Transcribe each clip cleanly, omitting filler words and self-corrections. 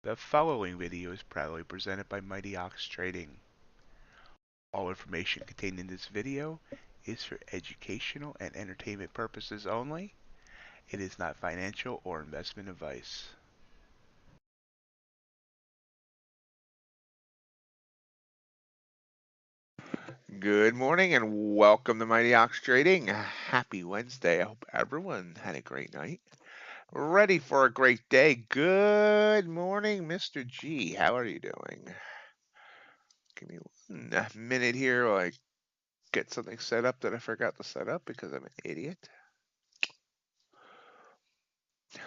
The following video is proudly presented by MightyOxTrading. All information contained in this video is for educational and entertainment purposes only. It is not financial or investment advice. Good morning and welcome to MightyOxTrading. Happy Wednesday. I hope everyone had a great night. Ready for a great day. Good morning, Mr. G. How are you doing? Give me 1 minute here while I get something set up that I forgot to set up because I'm an idiot. There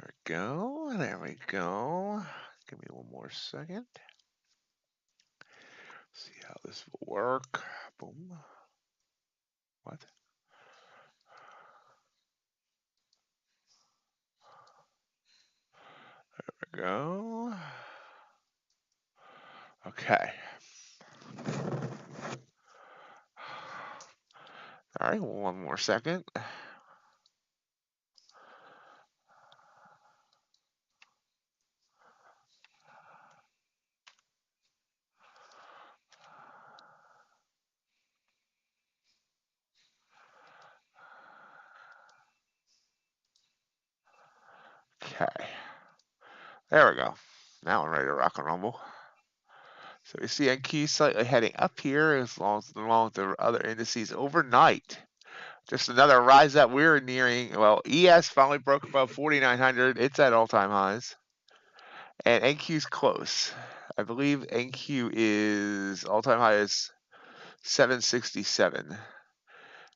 we go. There we go. Give me 1 more second. See how this will work. Boom. What? There we go. Okay. All right, 1 more second. There we go. Now I'm ready to rock and rumble. So we see NQ slightly heading up here along with the other indices overnight. Just another rise up. We're nearing, well, ES finally broke above 4,900. It's at all-time highs. And NQ's close. I believe NQ is all-time high is 767.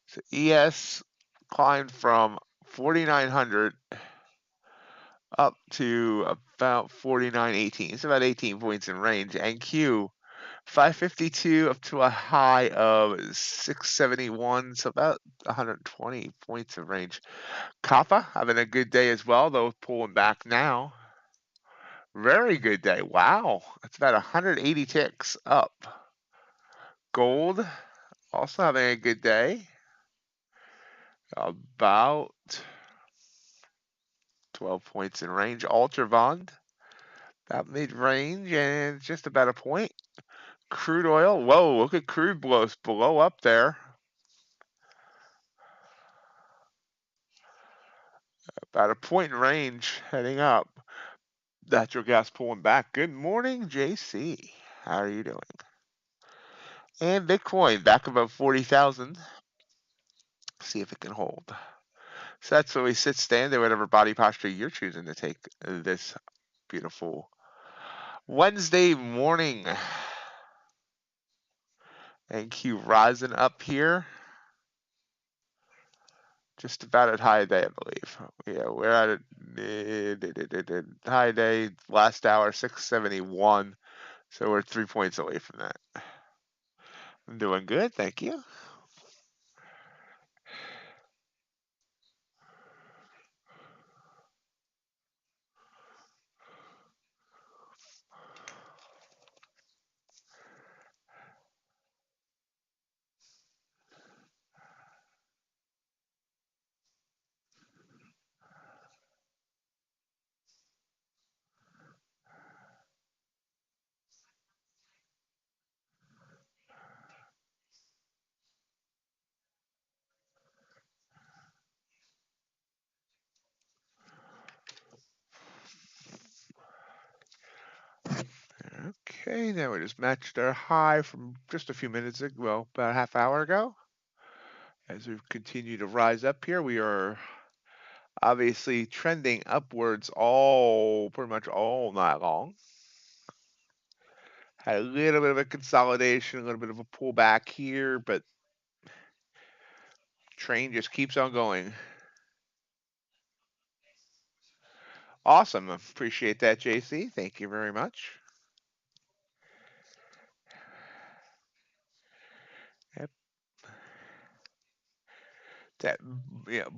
So ES climbed from 4,900 up to about 49.18. It's about 18 points in range. NQ 552 up to a high of 671, so about 120 points of range. Kappa having a good day as well, though pulling back now. Very good day. Wow, it's about 180 ticks up. Gold also having a good day. About 12 points in range. Ultravond about mid-range and just about a point. Crude oil. Whoa, look at crude blow up there. About a point in range heading up. Natural gas pulling back. Good morning, JC. How are you doing? And Bitcoin back above 40,000. See if it can hold. So that's where we sit, stand, or whatever body posture you're choosing to take this beautiful Wednesday morning. NQ rising up here. Just about at high day, I believe. Yeah, we're at a high day last hour, 671. So we're 3 points away from that. I'm doing good, thank you. Okay, now we just matched our high from just a few minutes ago, well, about a half hour ago. As we continue to rise up here, we are obviously trending upwards pretty much all night long. Had a little bit of a consolidation, a little bit of a pullback here, but train just keeps on going. Awesome. Appreciate that, JC. Thank you very much. Yep. That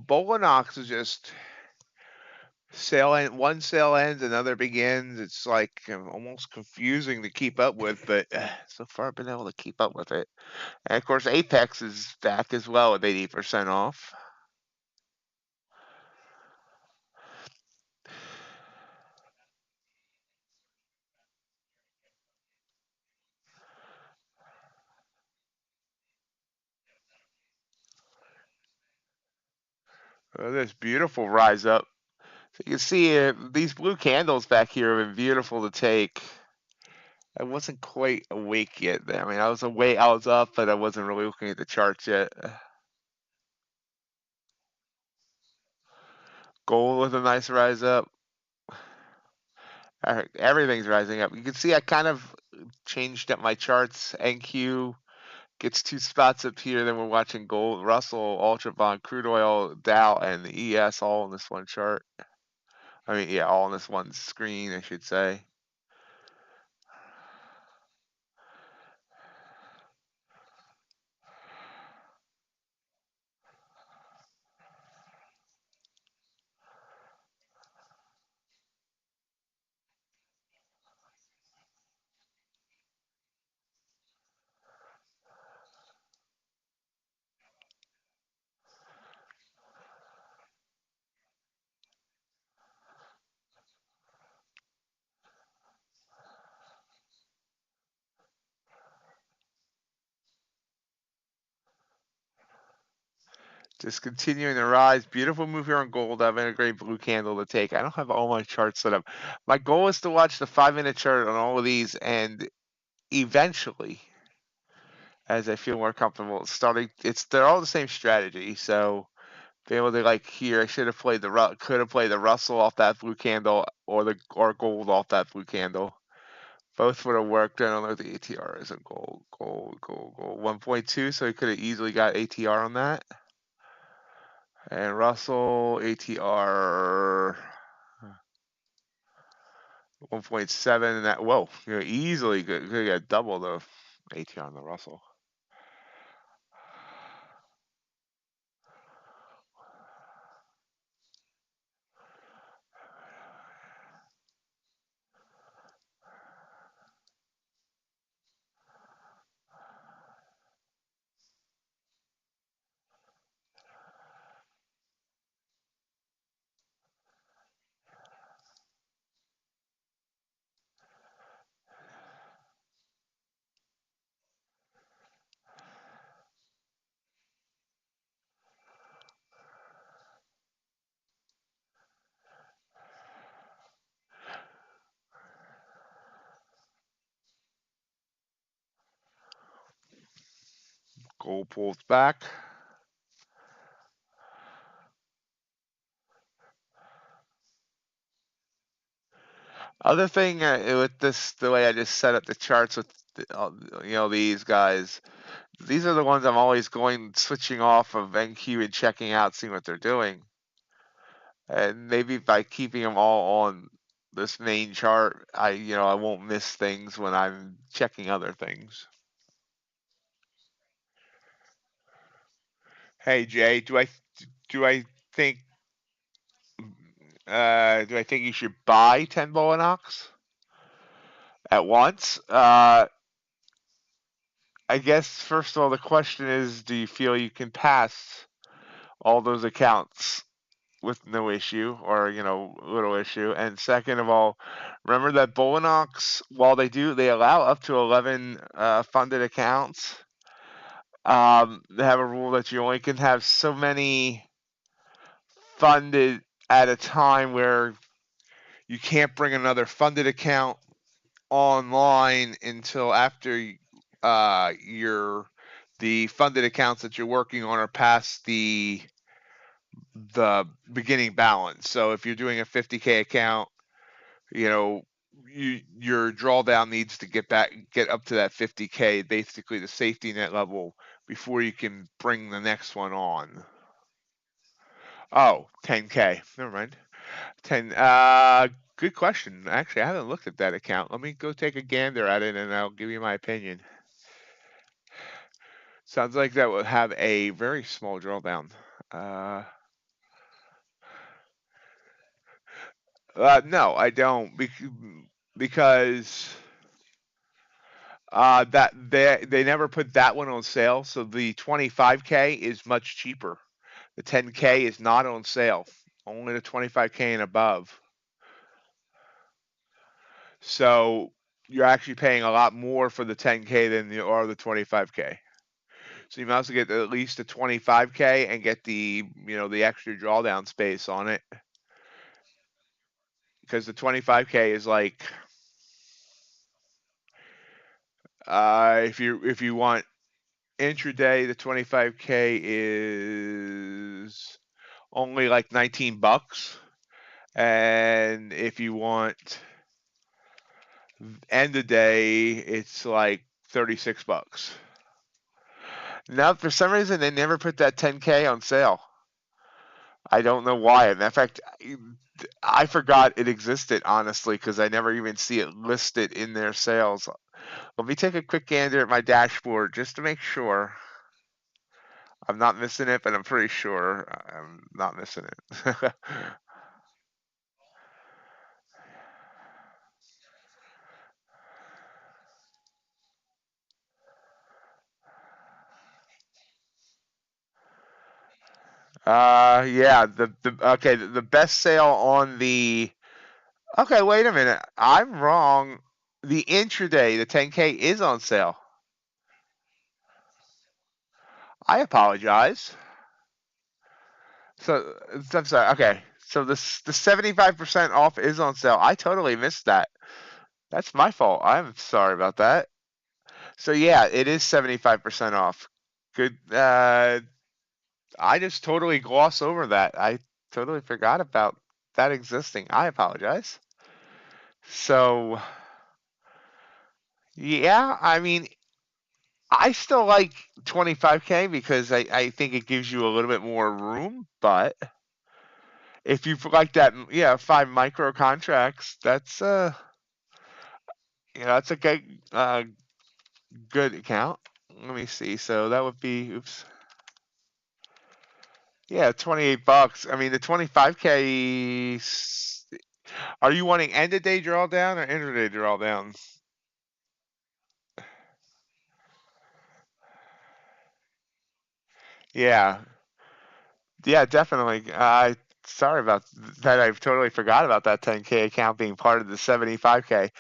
Bulenox is just one sale ends, another begins. It's like almost confusing to keep up with, but so far I've been able to keep up with it. And of course, Apex is back as well with 80% off. This beautiful rise up. So you can see these blue candles back here have been beautiful to take. I wasn't quite awake yet. I mean, I was awake, I was up, but I wasn't really looking at the charts yet. Gold with a nice rise up. Everything's rising up. You can see I kind of changed up my charts. NQ gets 2 spots up here. Then we're watching gold, Russell, Ultravon, crude oil, Dow, and the ES all in this one chart. I mean, yeah, all in this one screen, I should say. Just continuing to rise. Beautiful move here on gold. I have a great blue candle to take. I don't have all my charts set up. My goal is to watch the 5-minute chart on all of these, and eventually, as I feel more comfortable starting, they're all the same strategy. So being able to, like, here, I should have played could have played the Russell off that blue candle, or gold off that blue candle. Both would have worked. I don't know what the ATR is on gold. 1.2, so he could have easily got ATR on that. And Russell, ATR 1.7, and that, whoa, easily could get double the ATR on the Russell. Gold pulls back. Other thing with this, the way I just set up the charts with these guys, these are the ones I'm always switching off of NQ and checking out, seeing what they're doing. And maybe by keeping them all on this main chart, I won't miss things when I'm checking other things. Hey Jay, do I think you should buy 10 Bulenox at once? I guess first of all, the question is, do you feel you can pass all those accounts with no issue, or little issue? And second of all, remember that Bulenox, while they allow up to 11 funded accounts, they have a rule that you only can have so many funded at a time, where you can't bring another funded account online until after the funded accounts that you're working on are past the beginning balance. So if you're doing a 50K account, your drawdown needs to get up to that 50K, basically the safety net level, before you can bring the next one on. Oh, 10K. Never mind. 10. Good question. Actually, I haven't looked at that account. Let me go take a gander at it, and I'll give you my opinion. Sounds like that would have a very small drawdown. No, I don't, because that they never put that one on sale. So the 25K is much cheaper. The 10K is not on sale. Only the 25K and above. So you're actually paying a lot more for the 10K than you are the 25K. So you might as well get at least the 25K and get the extra drawdown space on it, because the 25K is like, if you want intraday, the 25K is only like $19, and if you want end of day, it's like $36. Now, for some reason, they never put that 10K on sale. I don't know why. In fact, I forgot it existed, honestly, because I never even see it listed in their sales. Let me take a quick gander at my dashboard just to make sure I'm not missing it, but I'm pretty sure I'm not missing it. Yeah, the best sale on the. Okay, wait a minute. I'm wrong. The intraday, the 10K is on sale. I apologize. So I'm sorry. Okay, so the 75% off is on sale. I totally missed that. That's my fault. I'm sorry about that. So yeah, it is 75% off. Good. I just totally glossed over that. I totally forgot about that existing. I apologize. So yeah, I mean, I still like 25K because I think it gives you a little bit more room. But if you like that, yeah, 5 micro contracts, that's a good account. Let me see. So that would be, oops, yeah, $28. I mean, the 25K. Are you wanting end of day drawdown or intraday drawdown? Yeah, yeah, definitely. I sorry about that. I totally forgot about that 10K account being part of the 75K.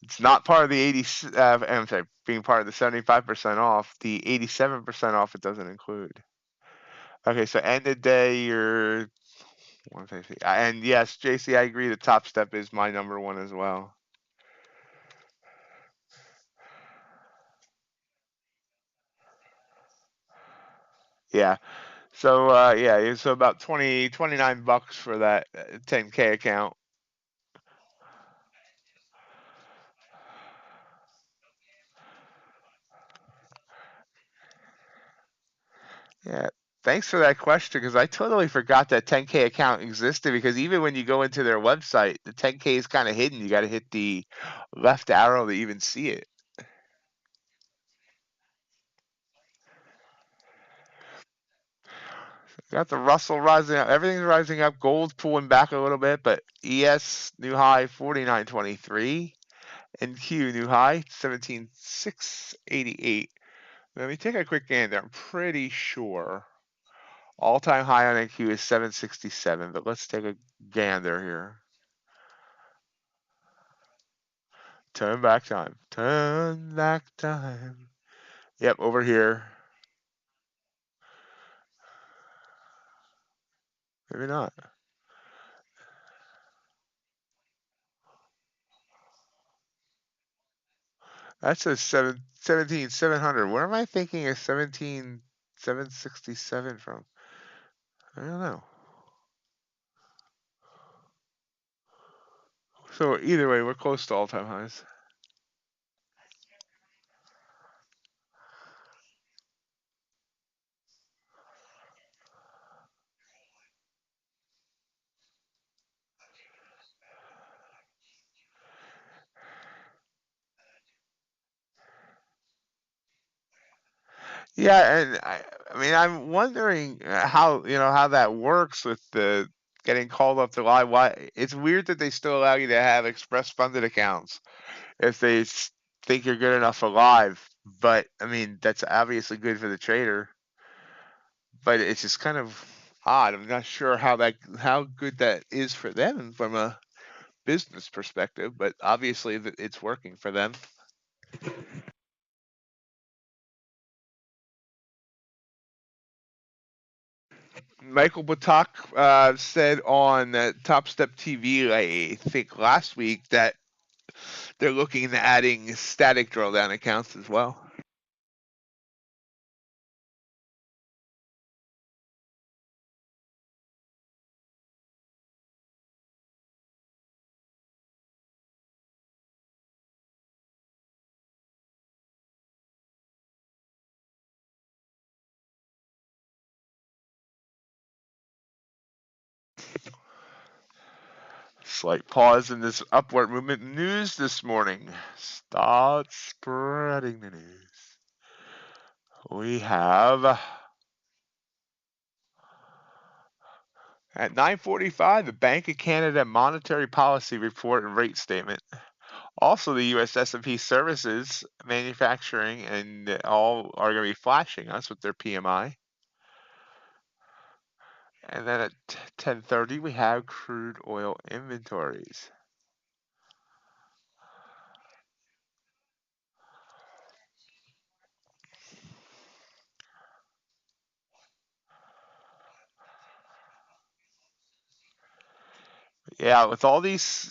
It's not part of the 80. I'm sorry, being part of the 75% off. The 87% off it doesn't include. Okay, so end of day, you're 150. And yes, JC, I agree. The Top Step is my number one as well. Yeah. So yeah, so about 29 bucks for that 10K account. Yeah. Thanks for that question because I totally forgot that 10K account existed because even when you go into their website, the 10K is kind of hidden. You got to hit the left arrow to even see it. Got the Russell rising up. Everything's rising up. Gold's pulling back a little bit, but ES new high 49.23 and Q new high 17,688. Let me take a quick gander. I'm pretty sure all-time high on NQ is 767, but let's take a gander here. Turn back time. Turn back time. Yep, over here. Maybe not. That says 17,700. Where am I thinking of 17,767 from? I don't know. So either way, we're close to all-time highs. Yeah, and I mean, I'm wondering how that works with the getting called up to live. Why it's weird that they still allow you to have express funded accounts if they think you're good enough for live. But I mean, that's obviously good for the trader. But it's just kind of odd. I'm not sure how good that is for them from a business perspective. But obviously, it's working for them. Michael Batak said on Topstep TV, I think last week, that they're looking at adding static drawdown accounts as well. Slight pause in this upward movement news this morning. Start spreading the news. We have at 9:45 the Bank of Canada monetary policy report and rate statement. Also, the U.S. S&P services, manufacturing, and all are going to be flashing us with their PMI. And then at 10:30 we have crude oil inventories. Yeah, with all these,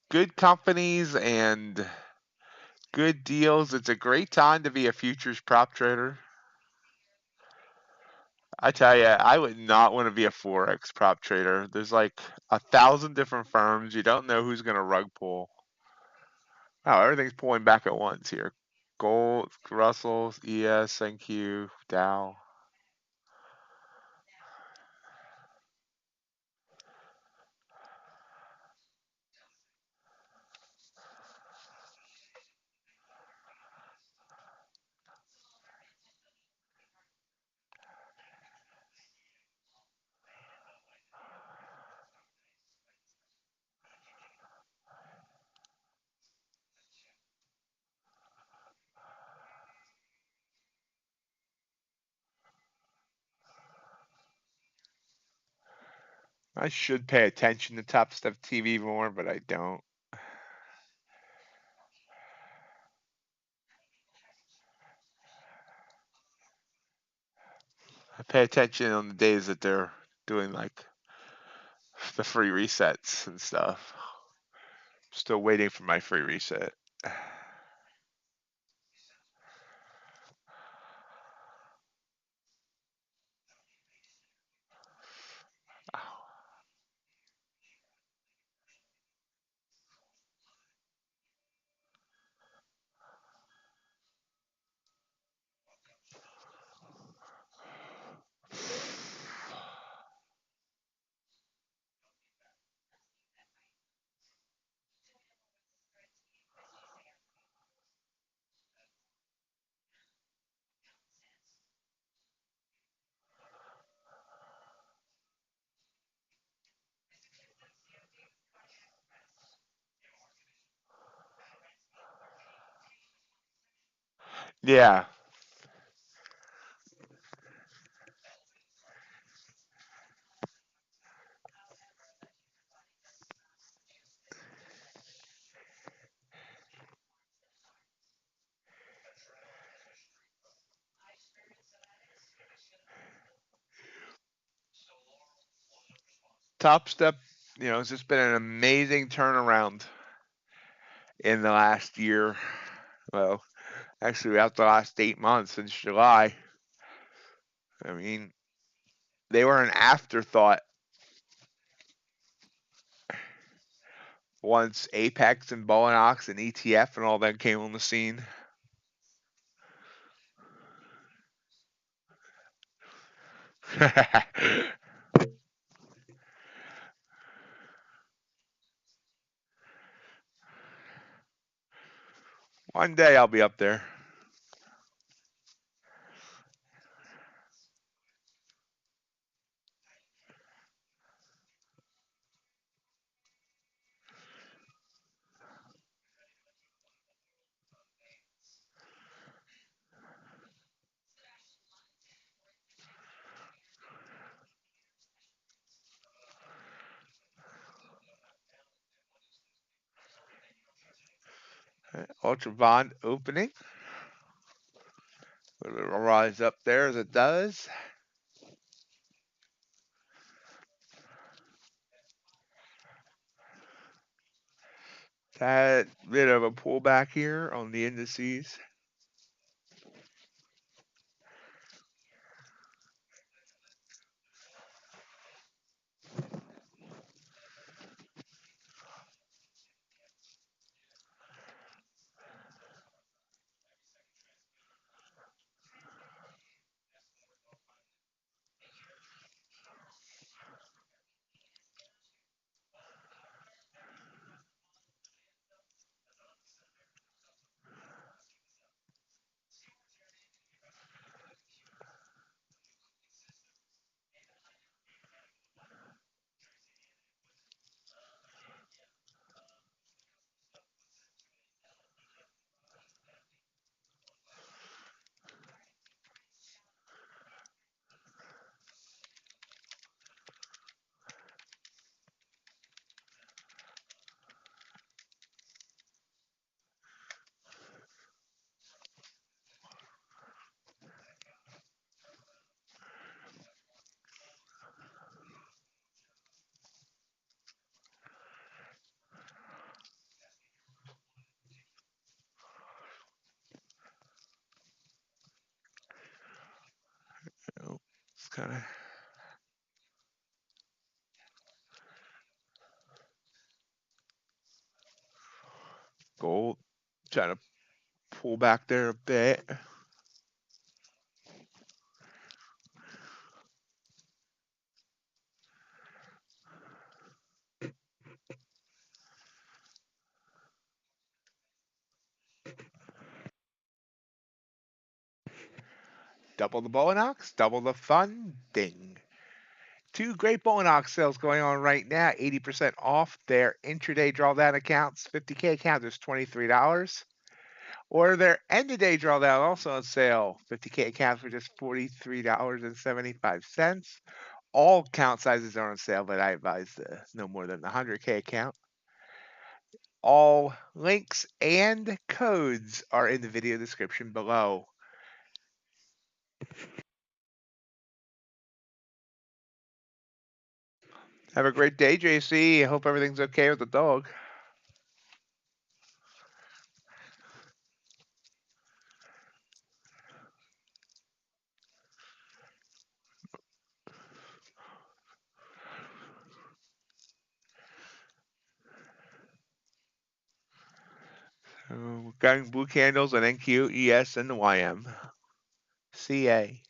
good companies and good deals, it's a great time to be a futures prop trader. I tell you, I would not want to be a forex prop trader. There's like 1,000 different firms. You don't know who's going to rug pull. Oh, everything's pulling back at once here. Gold, Russell, ES, NQ, Dow. I should pay attention to Topstep TV more, but I don't. I pay attention on the days that they're doing like the free resets and stuff. Still waiting for my free reset. Yeah. Topstep, it's just been an amazing turnaround in the last year. Well, actually, about the last 8 months since July. I mean, they were an afterthought once Apex and Bulenox and ETF and all that came on the scene. One day I'll be up there. Ultra bond opening. It'll rise up there as it does. That bit of a pullback here on the indices. kind of gold. Trying to pull back there a bit. Double the Bulenox, double the funding. Two great Bulenox sales going on right now. 80% off their intraday drawdown accounts. 50K account is $23. Or their end of day drawdown also on sale. 50K accounts for just $43.75. All account sizes are on sale, but I advise no more than the 100K account. All links and codes are in the video description below. Have a great day, JC. I hope everything's okay with the dog. Got blue candles on NQ, ES, and the YM. CA.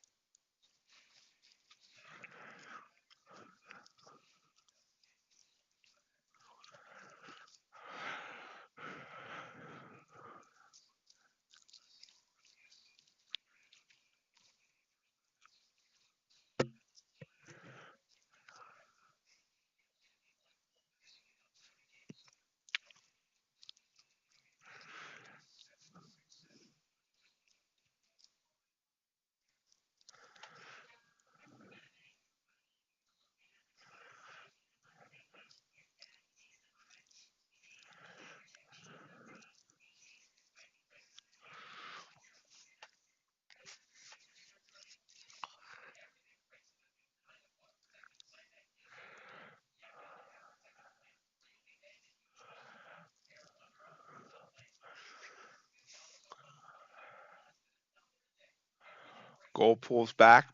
Gold pulls back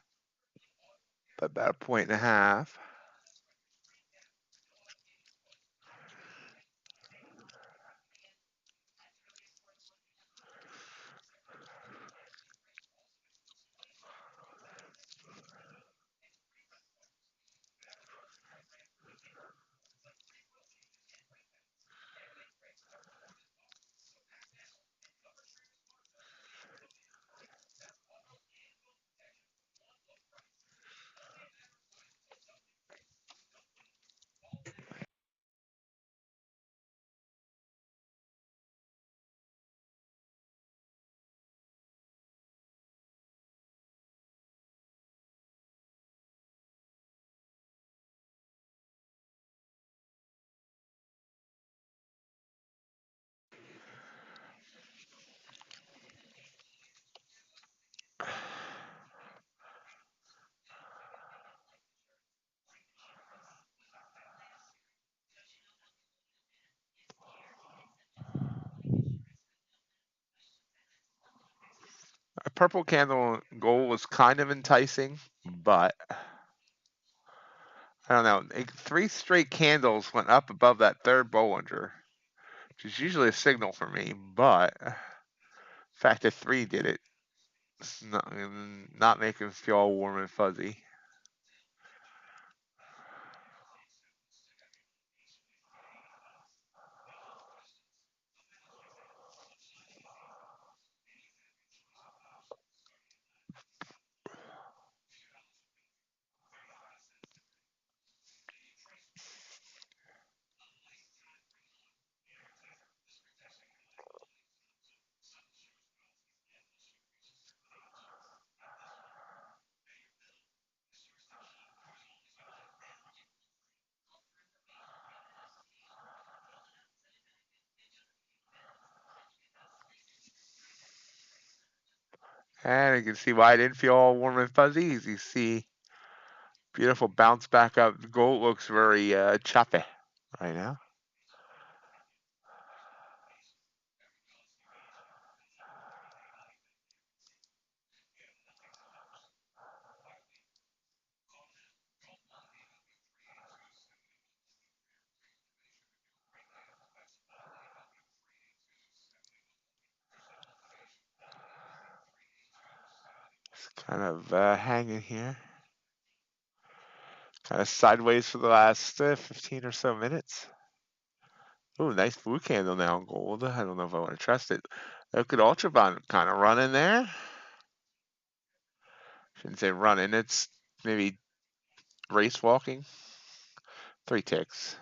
by about a point and a half. A purple candle gold was kind of enticing, but I don't know. 3 straight candles went up above that third Bollinger, which is usually a signal for me, but the fact that 3 did it, it's not making me feel all warm and fuzzy. And you can see why I didn't feel all warm and fuzzy. As you see, beautiful bounce back up. The gold looks very choppy right now. Kind of hanging here. Kind of sideways for the last 15 or so minutes. Ooh, nice blue candle now on gold. I don't know if I want to trust it. Look at Ultra Bond kind of running there. Shouldn't say running, it's maybe race walking. 3 ticks.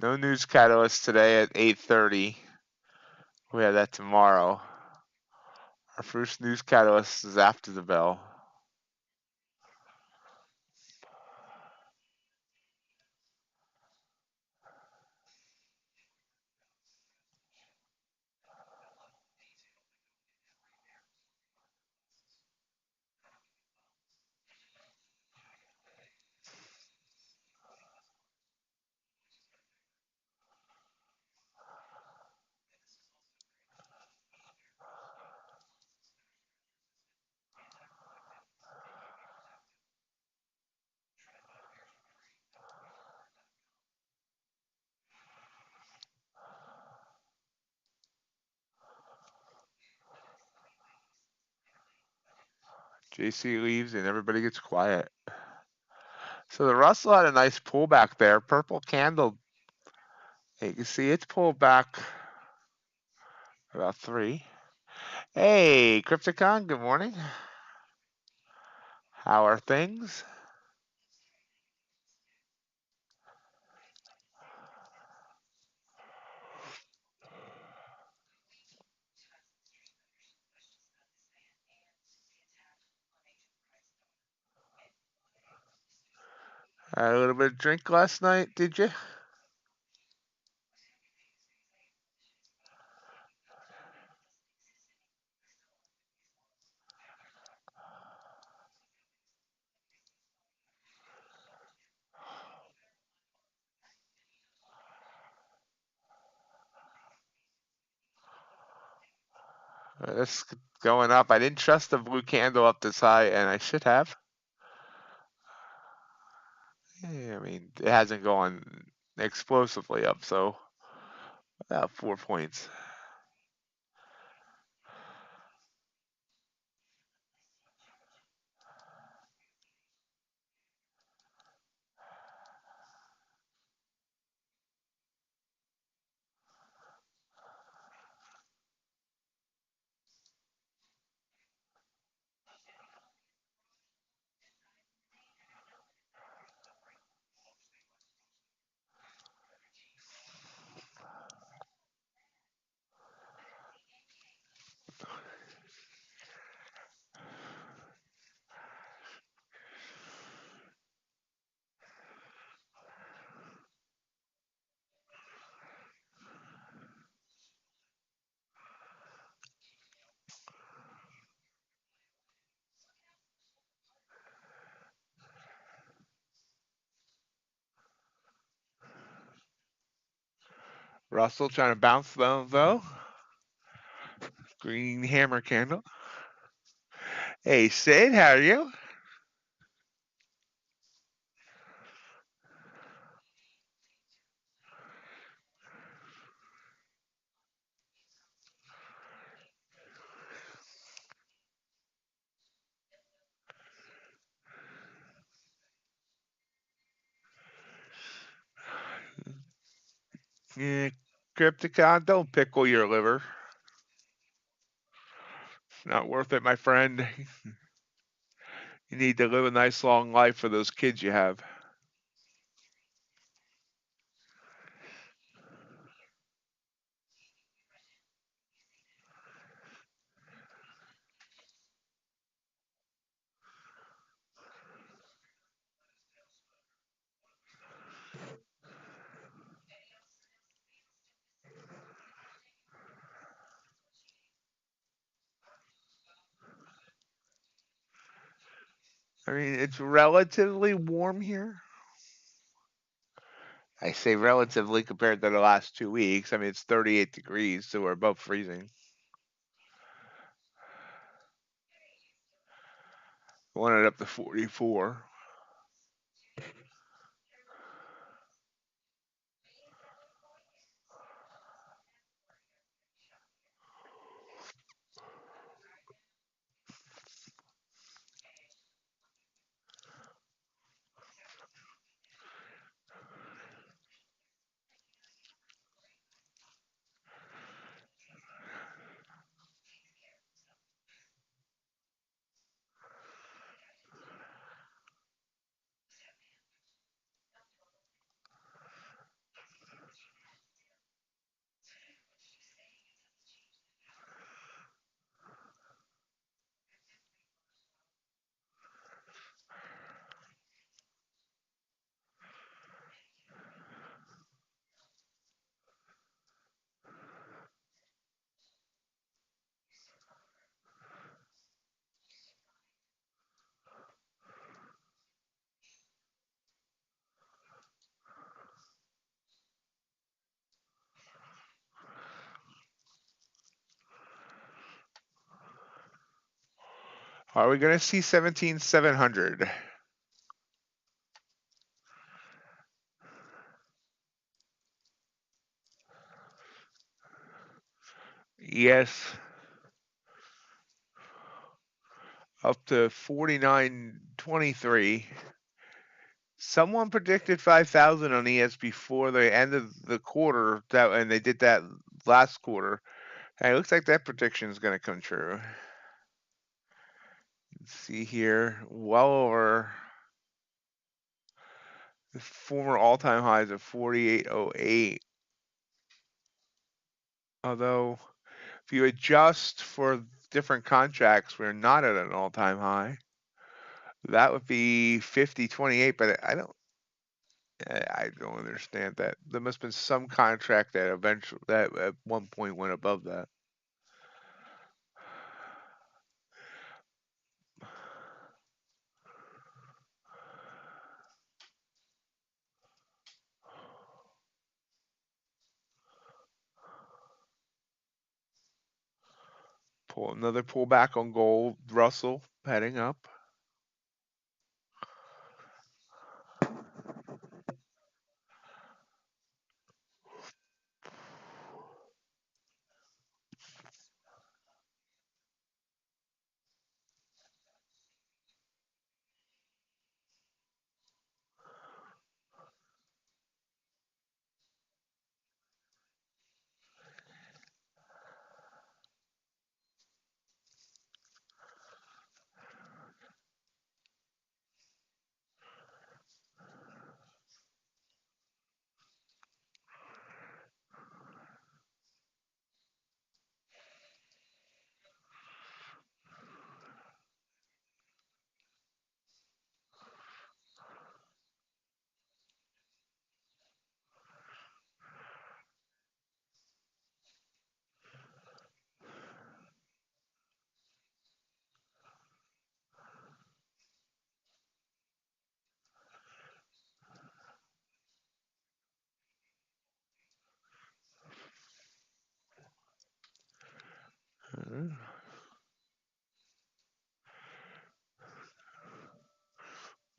No news catalyst today at 8:30. We have that tomorrow. Our first news catalyst is after the bell. JC leaves and everybody gets quiet. So the Russell had a nice pullback there. Purple candle. You can see it's pulled back about 3. Hey, Crypticon, good morning. How are things? Had a little bit of drink last night, did you? This going up. I didn't trust the blue candle up this high, and I should have. Yeah, I mean, it hasn't gone explosively up, so about 4 points. Russell trying to bounce though. Green hammer candle. Hey, Sid, how are you? Yeah, Crypticon, don't pickle your liver. It's not worth it, my friend. You need to live a nice long life for those kids you have. I mean, it's relatively warm here. I say relatively compared to the last 2 weeks. I mean, it's 38 degrees, so we're above freezing. Want it up to 44. Are we going to see 17,700? Yes. Up to 49.23. Someone predicted 5,000 on ES before the end of the quarter, and they did that last quarter. And it looks like that prediction is going to come true. Let's see here, well over the former all-time highs of 48.08. Although, if you adjust for different contracts, we're not at an all-time high. That would be 50.28, but I don't understand that. There must have been some contract that at one point went above that. Another pullback on gold. Russell heading up.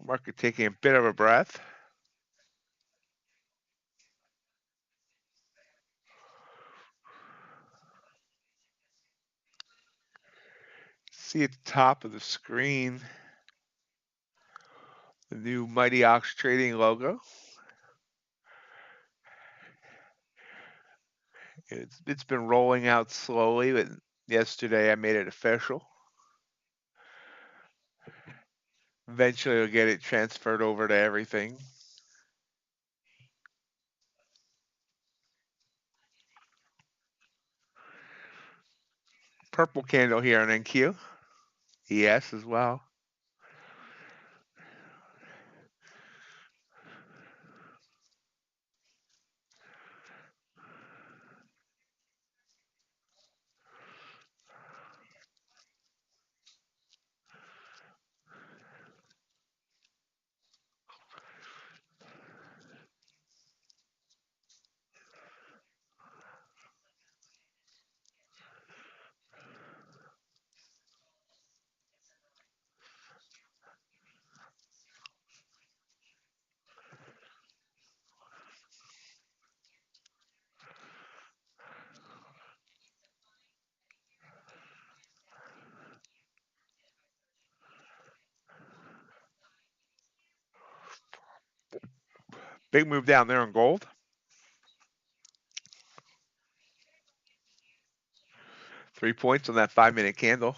Market taking a bit of a breath. See at the top of the screen the new MightyOxTrading logo. It's been rolling out slowly, but yesterday I made it official. Eventually I'll get it transferred over to everything. Purple candle here on NQ. ES as well. Big move down there on gold. 3 points on that 5-minute candle.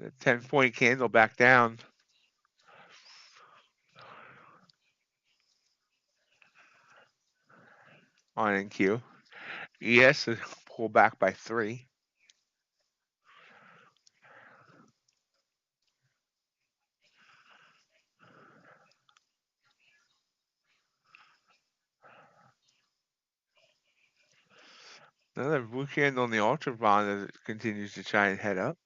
A 10-point candle back down. on NQ. ES pull back by 3. Another blue candle on the ultra bond as it continues to try and head up.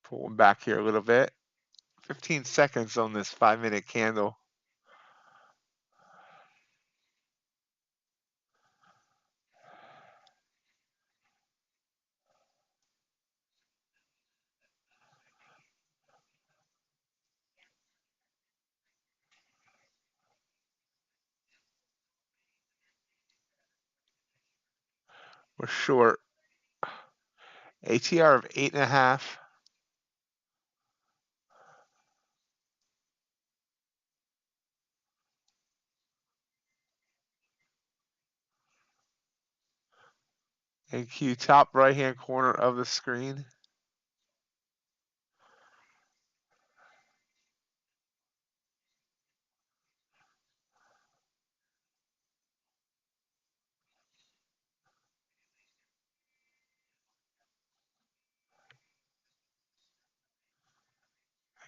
Pulling back here a little bit. 15 seconds on this 5-minute candle. We're short. ATR of 8.5. NQ top right hand corner of the screen.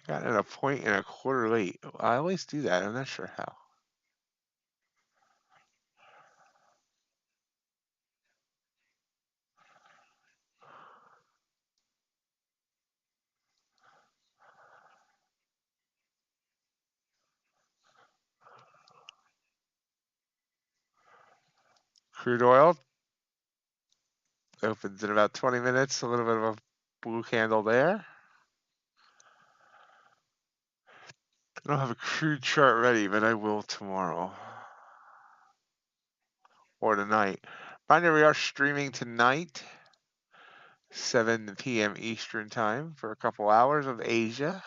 Got in a 1.25 late. I always do that. I'm not sure how. Crude oil opens in about 20 minutes. A little bit of a blue candle there. I don't have a crude chart ready, but I will tomorrow or tonight. Reminder, we are streaming tonight, 7 p.m. Eastern time for a couple hours of Asia.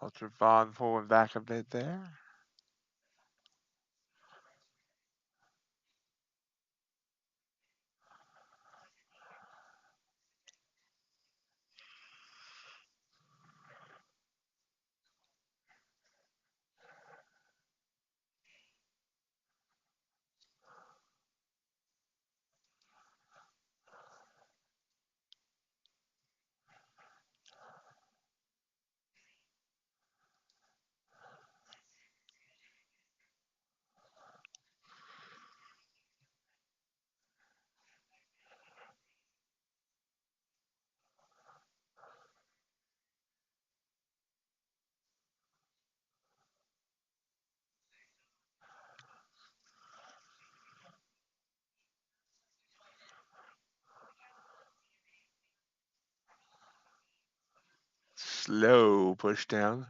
Ultra bond pulling back a bit there. Slow push down.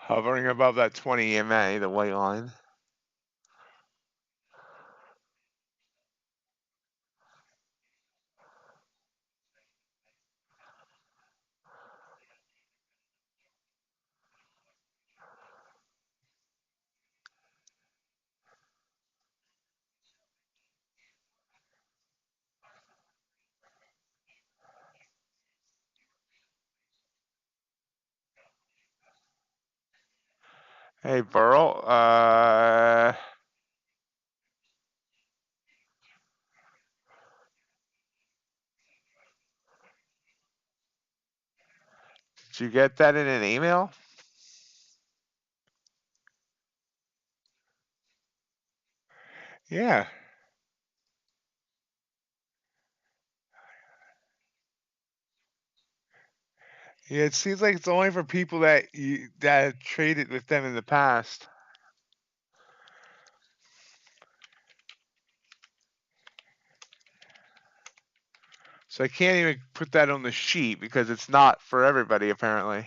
Hovering above that 20 EMA, the white line. Hey, Burl. Did you get that in an email? Yeah. Yeah, it seems like it's only for people that have traded with them in the past. So I can't even put that on the sheet because it's not for everybody apparently.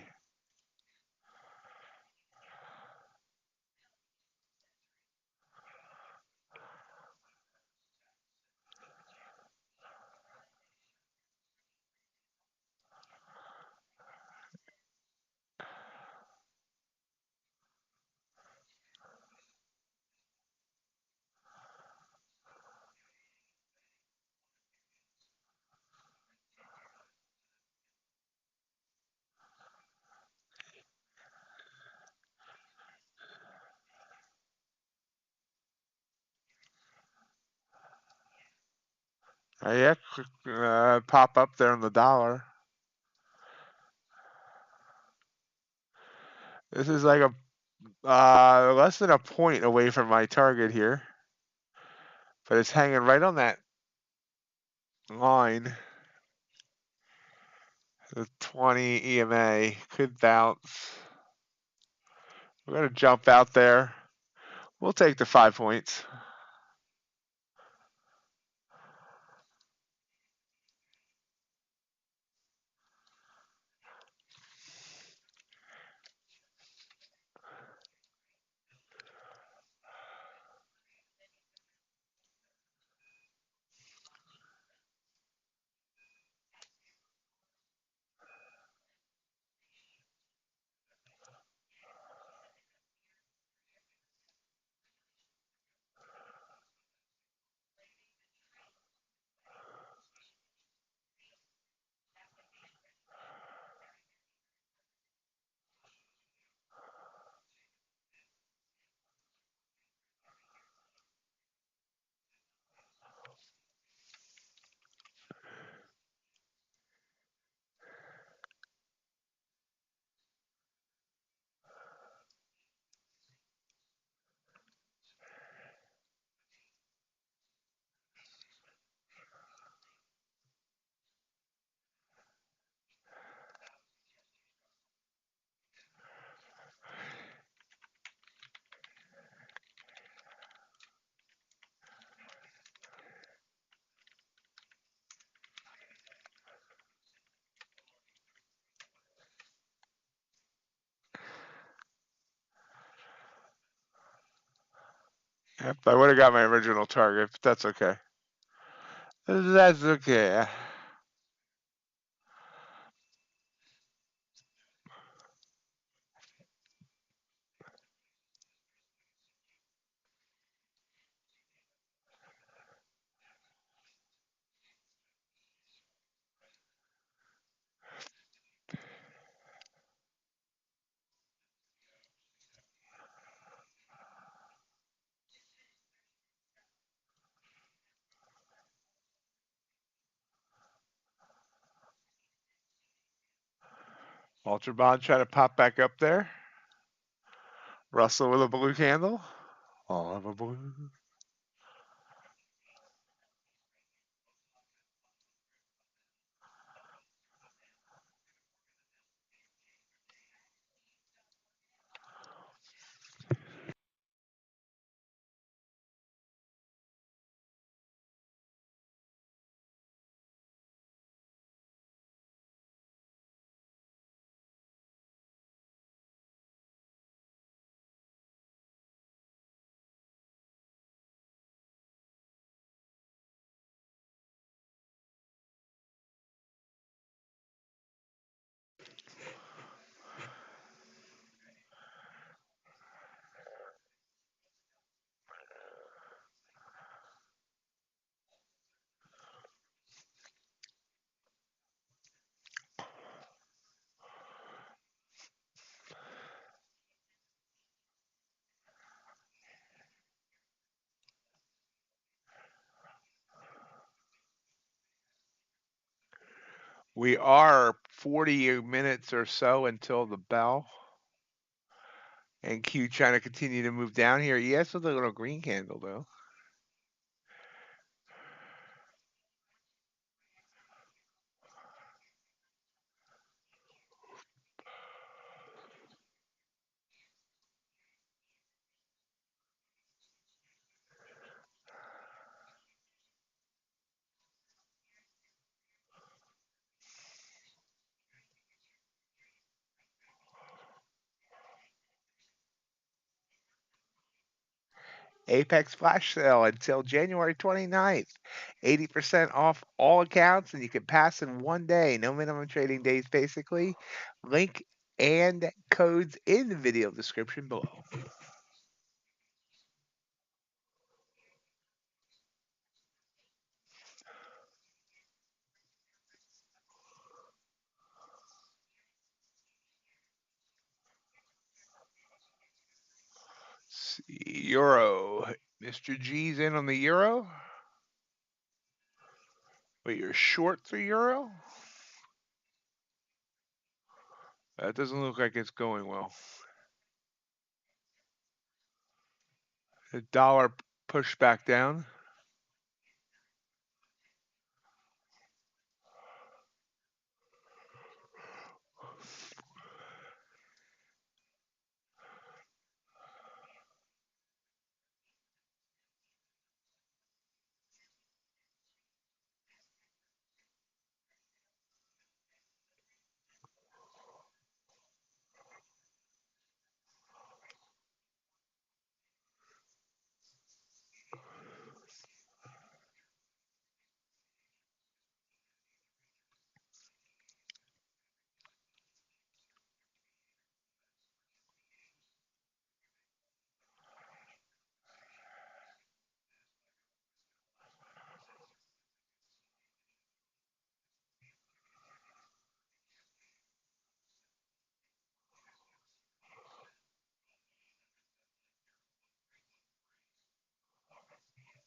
Yeah, pop up there on the dollar. This is like a less than a point away from my target here, but it's hanging right on that line. The 20 EMA could bounce. We're gonna jump out there. We'll take the 5 points. Yep, I would have got my original target, but that's okay. That's okay. Ultra bond trying to pop back up there. Russell with a blue candle. All of a blue. We are 40 minutes or so until the bell. And Q trying to continue to move down here. Yes, with a little green candle though. Apex flash sale until January 29th. 80% off all accounts, and you can pass in one day. No minimum trading days, basically. Link and codes in the video description below. Euro. Mr. G's in on the euro. But you're short the euro? That doesn't look like it's going well. The dollar pushed back down.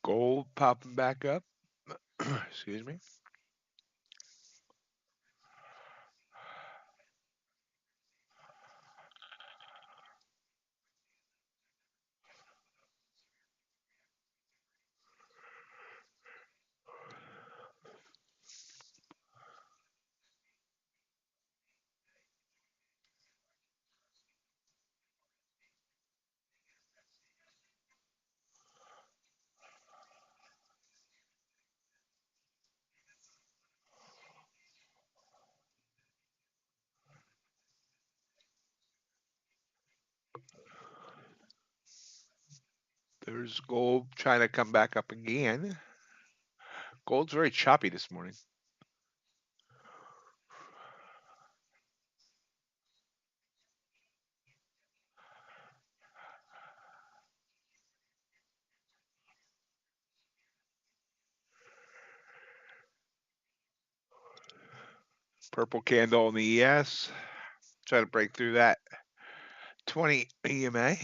Gold popping back up. Excuse me. There's gold trying to come back up again. Gold's very choppy this morning. Purple candle on the ES. Try to break through that 20 EMA.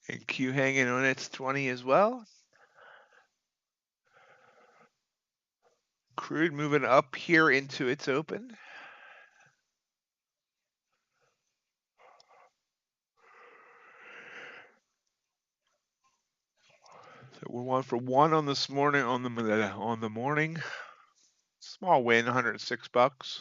And Q hanging on its 20 as well. Crude moving up here into its open. So we're 1 for 1 on this morning on the morning. Small win, $106.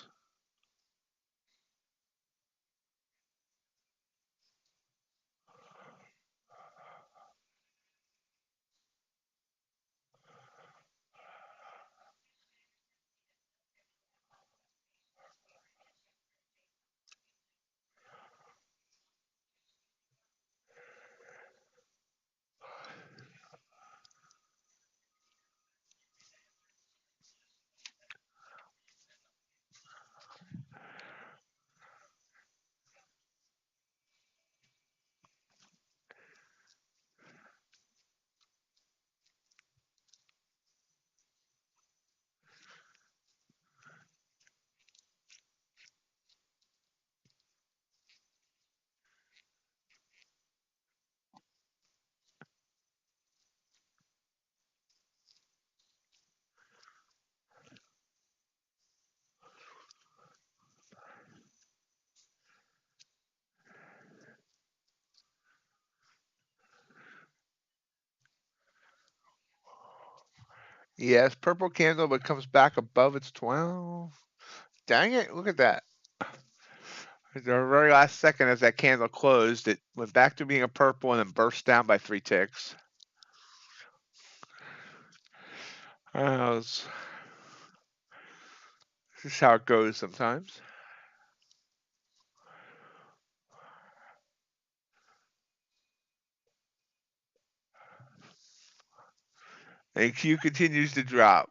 Yes, purple candle, but comes back above its 12. Dang it, look at that. At the very last second as that candle closed, it went back to being a purple and then burst down by 3 ticks. This is how it goes sometimes. And Q continues to drop.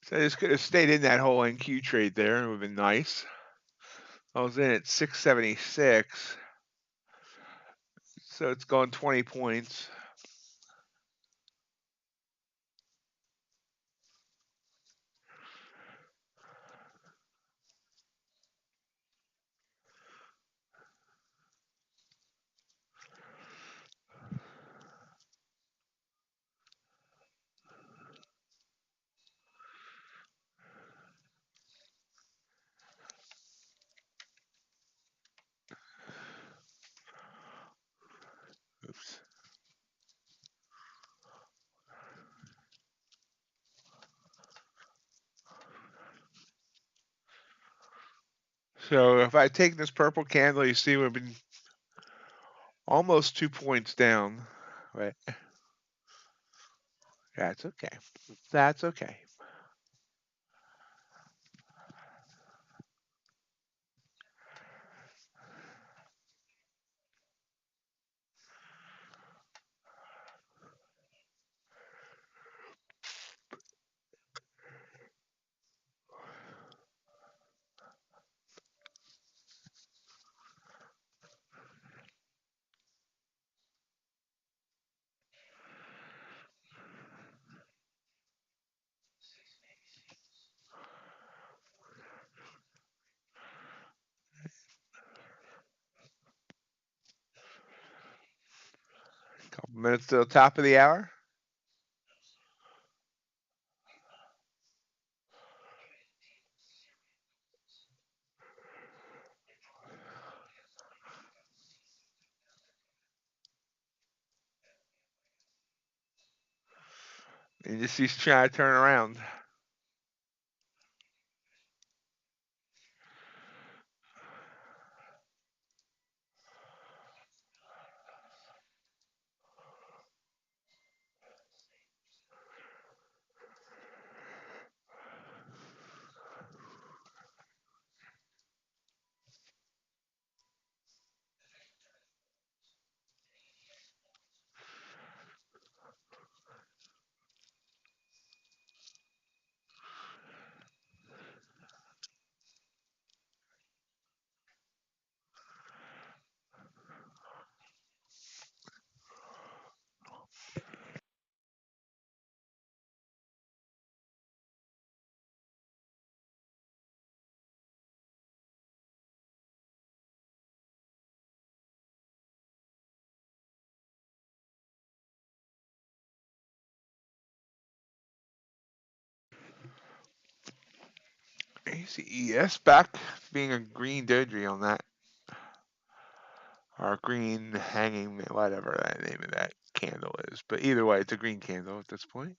So I just could have stayed in that whole NQ trade there. It would have been nice. I was in at 676. So it's gone 20 points. Oops. So if I take this purple candle, you see we've been almost 2 points down. Right. That's okay. That's okay. Couple minutes to the top of the hour. And just he's trying to turn around. You see ES back being a green doji on that. Or green hanging, whatever that name of that candle is. But either way, it's a green candle at this point.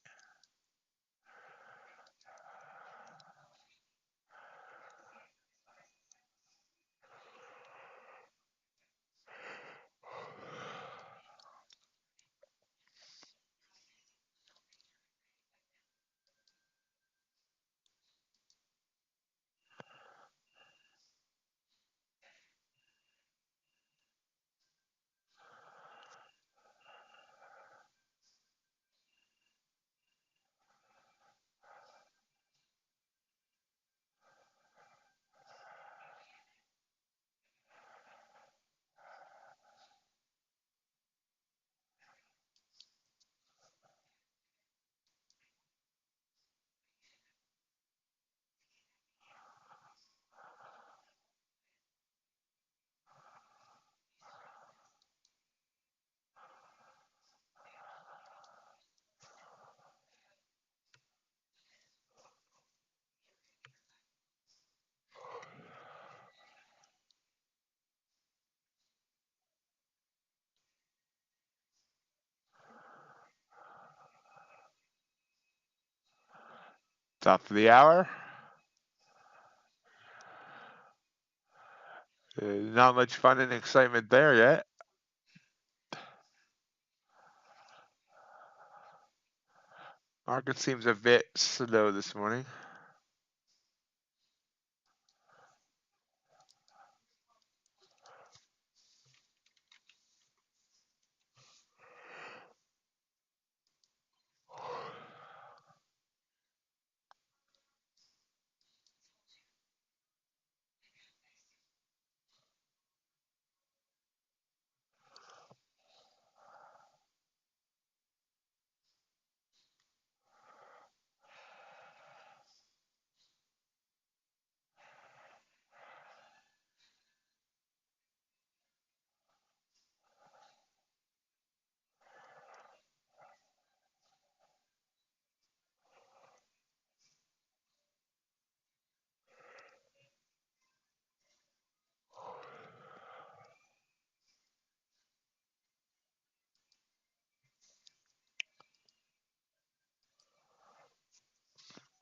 Top of the hour. Not much fun and excitement there yet. Market seems a bit slow this morning.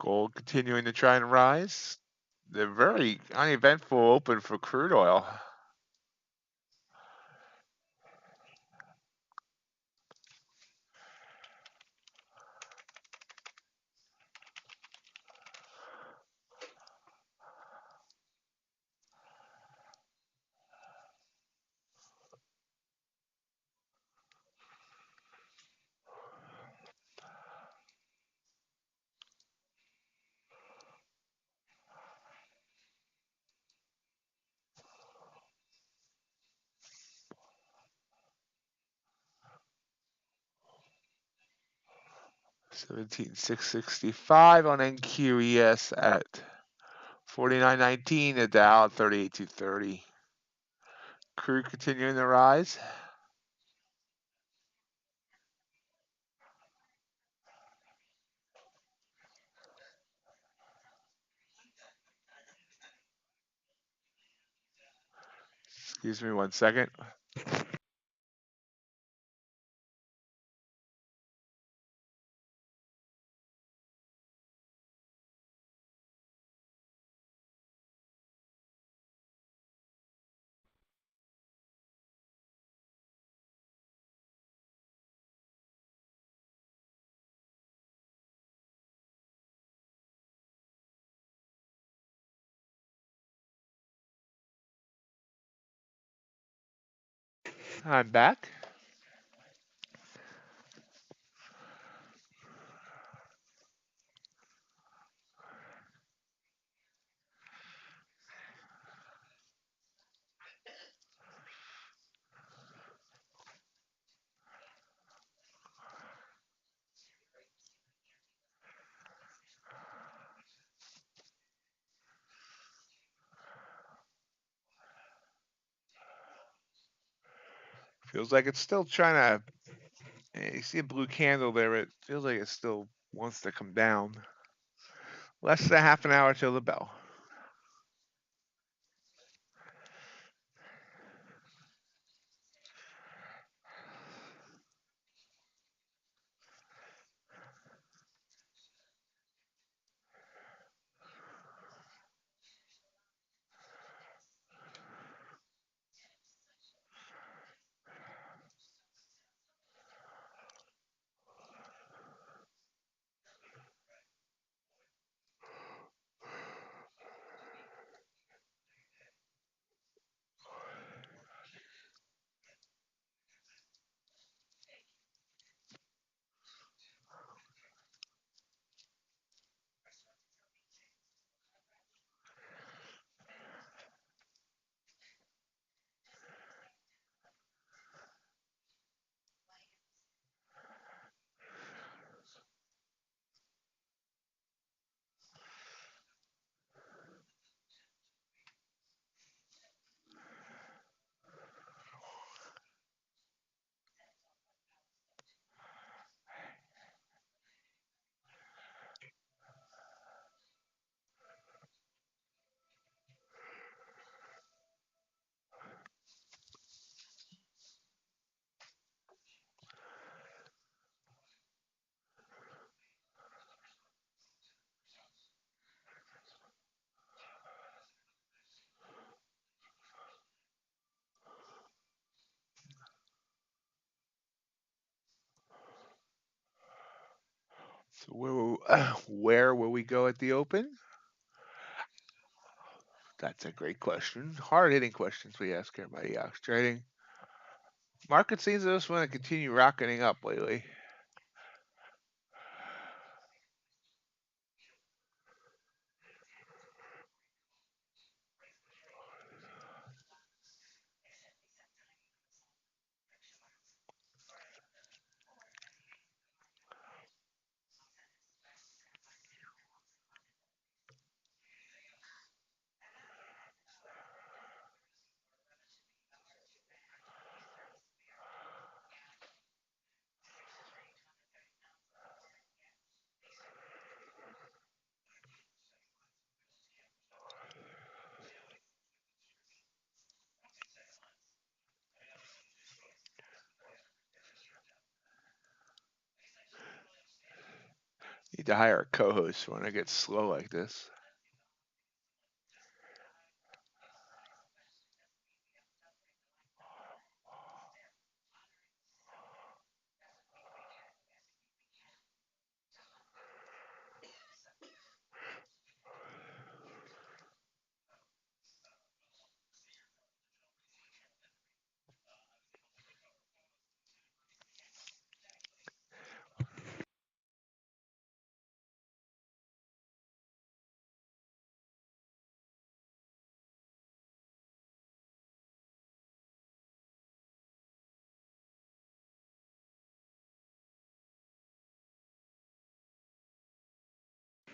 Gold continuing to try and rise. The very uneventful open for crude oil. $17,665 on NQES at 49.19. The Dow at 38,230. Crude continuing to rise. Excuse me 1 second. I'm back. Feels like it's still trying to, you see a blue candle there, it feels like it still wants to come down. Less than half an hour till the bell. So where will we go at the open? That's a great question. Hard-hitting questions we ask here at MightyOxTrading. Market seems to just want to continue rocketing up lately. Need to hire a co-host when I get slow like this.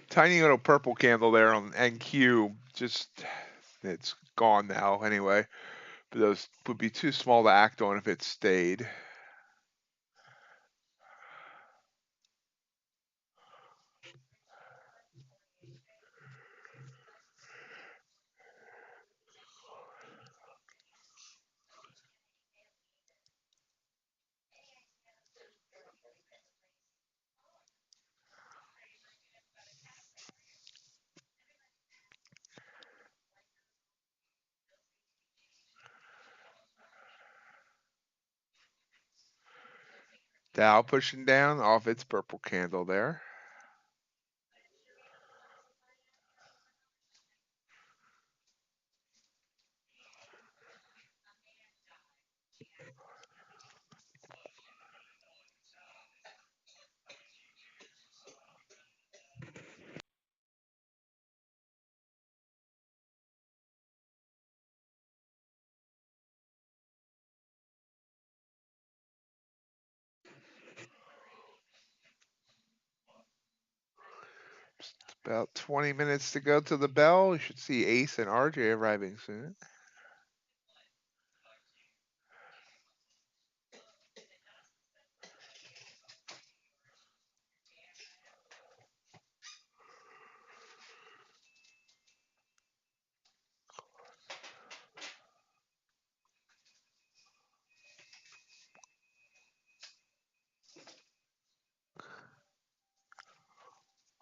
Tiny little purple candle there on NQ. Just, it's gone now anyway. But those would be too small to act on if it stayed. Dow pushing down off its purple candle there. About 20 minutes to go to the bell. You should see Ace and RJ arriving soon.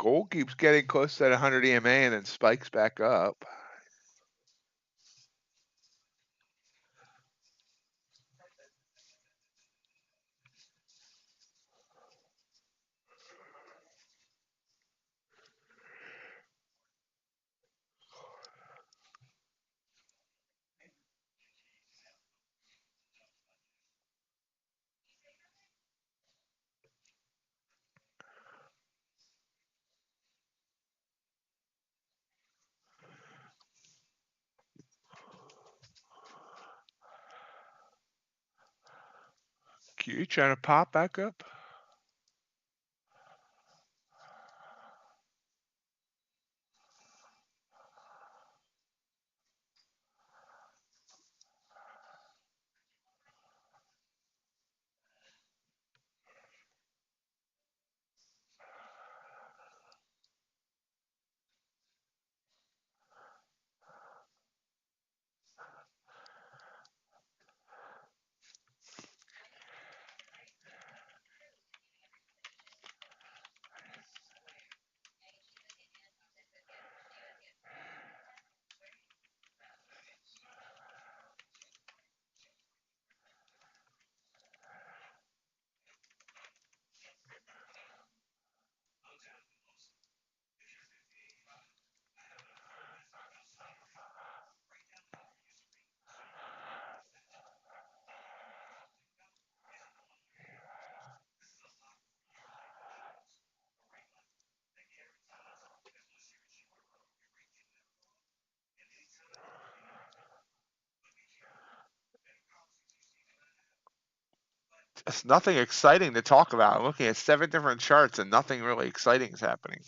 Gold keeps getting close to that 100 EMA and then spikes back up. Q trying to pop back up. It's nothing exciting to talk about. I'm looking at 7 different charts and nothing really exciting is happening.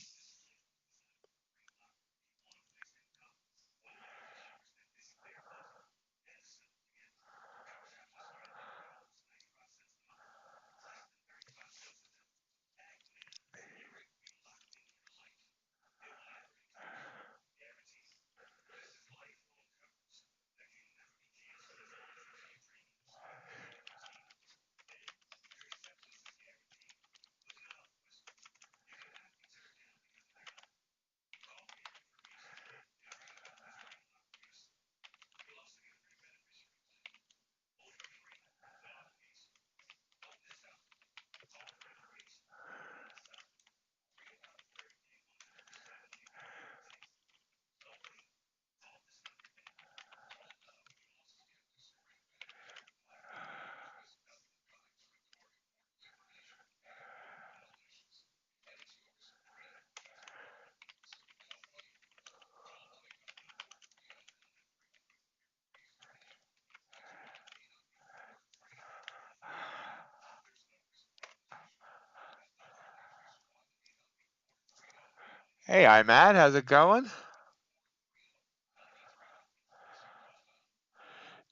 Hey, I'm Matt. How's it going? Did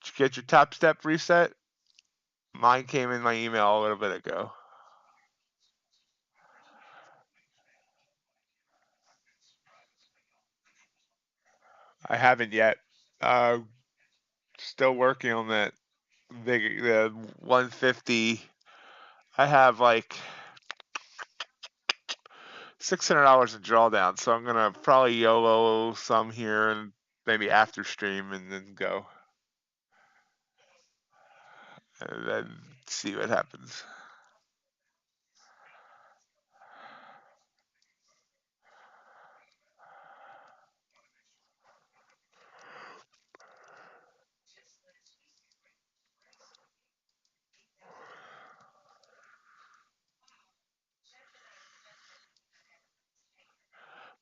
you get your Topstep reset? Mine came in my email a little bit ago. I haven't yet. Still working on that the 150. I have like $600 in drawdown, so I'm gonna probably YOLO some here and maybe after stream and then go and then see what happens.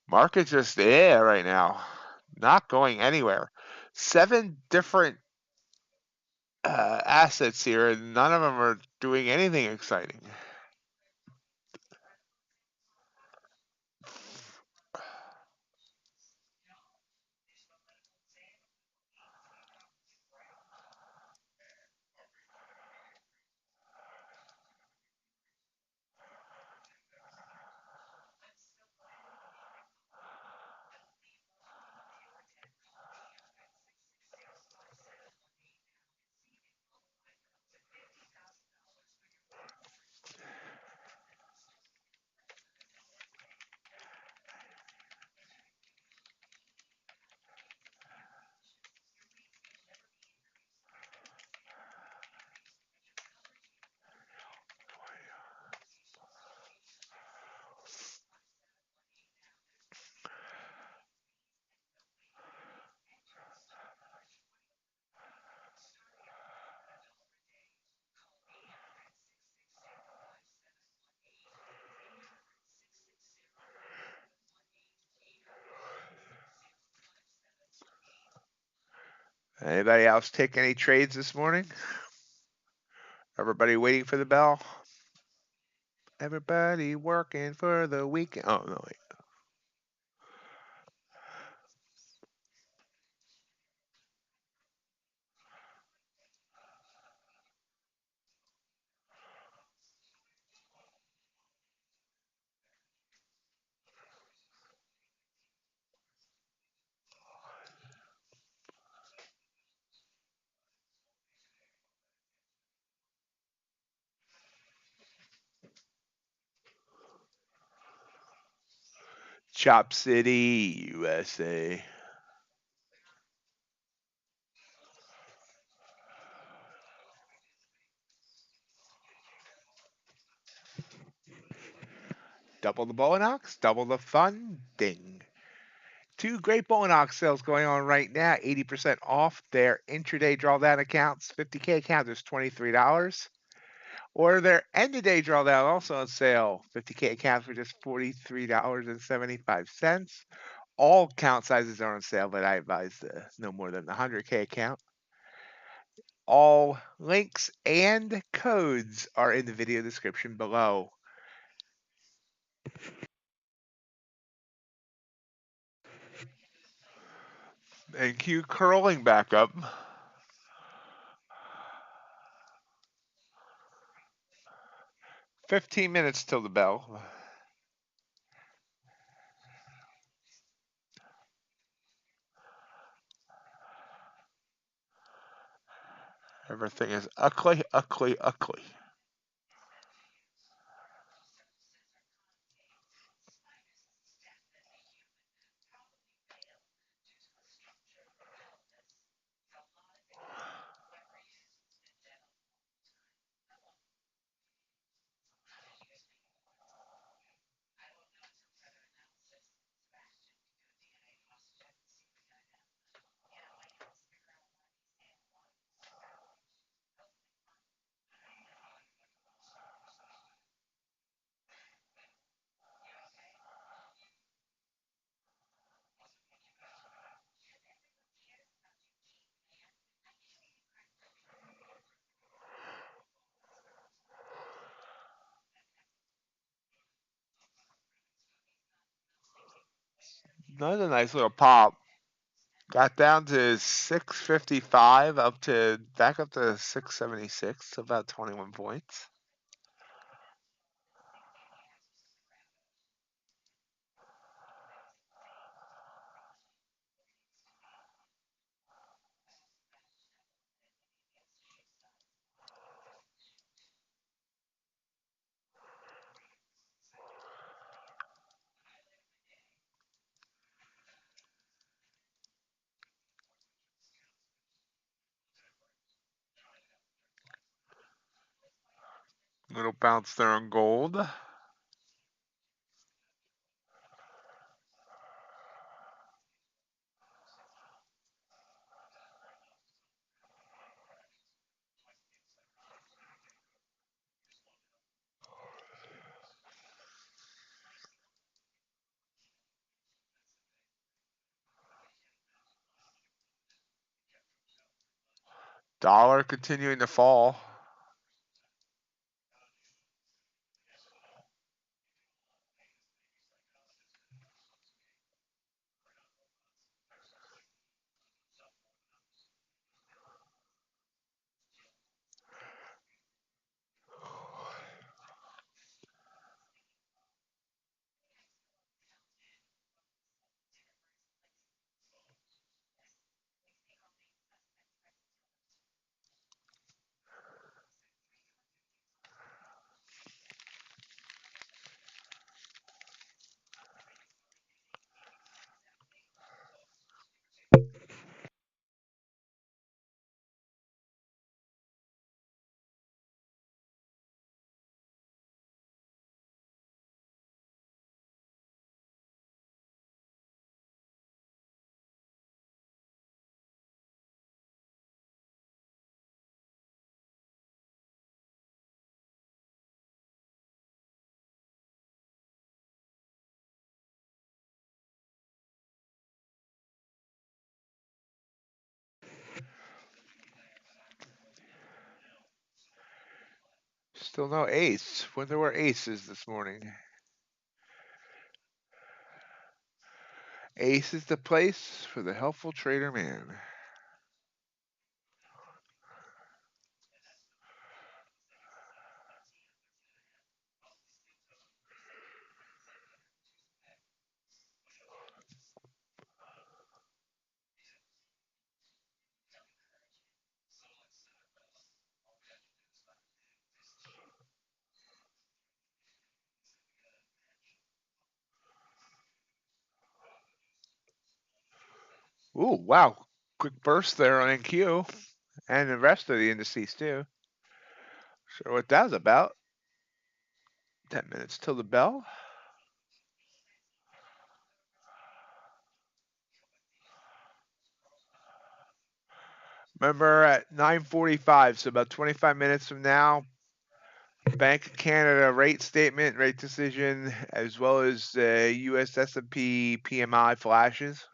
Market just right now, not going anywhere. 7 different assets here, and none of them are doing anything exciting. Anybody else take any trades this morning? Everybody waiting for the bell? Everybody working for the weekend. Oh, no, wait. Chop City, USA. Double the Bulenox, double the funding. 2 great Bulenox sales going on right now. 80% off their intraday drawdown accounts. 50K account is $23. Or their end of day drawdown also on sale. 50K accounts for just $43.75. All account sizes are on sale, but I advise no more than the 100K account. All links and codes are in the video description below. And cue curling back up. $15 till the bell. Everything is ugly, ugly, ugly. Another nice little pop. Got down to 655, back up to 676, about 21 points. Little bounce there on gold. Dollar continuing to fall. Still no ace. Wonder where ace is this morning. Ace is the place for the helpful trader man. Ooh, wow. Quick burst there on NQ. And the rest of the indices too. Sure what that was about. 10 minutes till the bell. Remember at 9:45, so about 25 minutes from now, Bank of Canada rate statement, rate decision, as well as US S&P PMI flashes.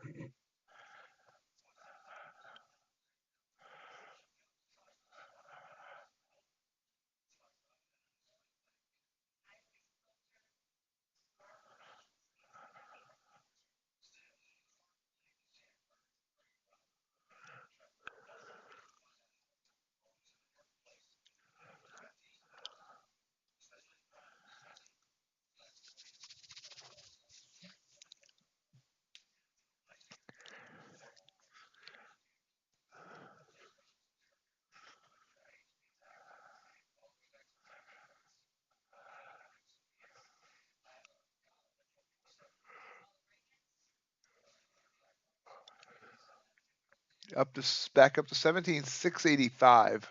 back up to 17,685.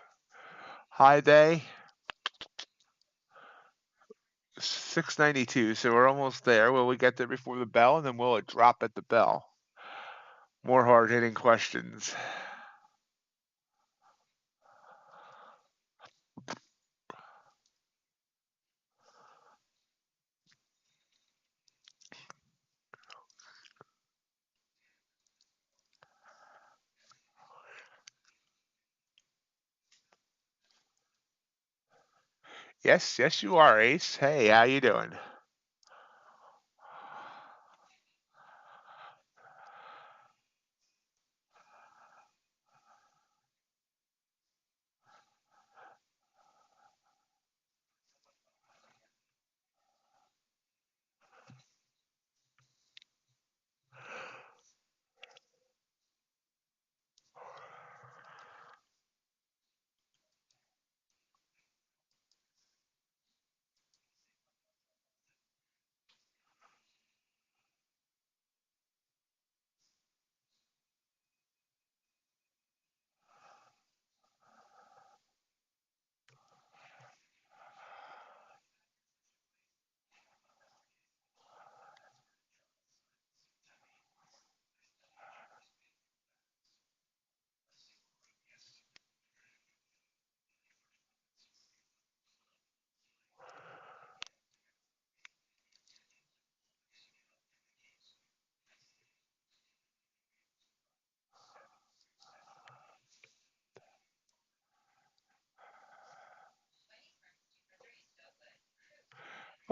High day 692. So we're almost there. Will we get there before the bell, and then will it drop at the bell? More hard-hitting questions. Yes, yes, you are, Ace. Hey, how you doing?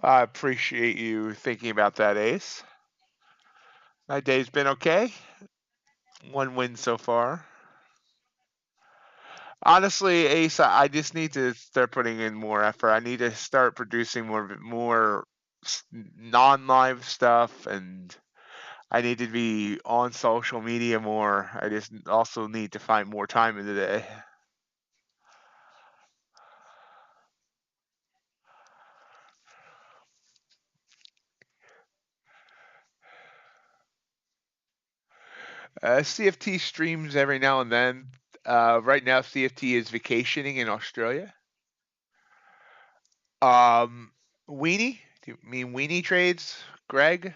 I appreciate you thinking about that, Ace. My day's been okay. One win so far. Honestly, Ace, I just need to start putting in more effort. I need to start producing more non-live stuff, and I need to be on social media more. I just also need to find more time in the day. CFT streams every now and then. Right now, CFT is vacationing in Australia. Um, Weenie? Do you mean Weenie Trades, Greg?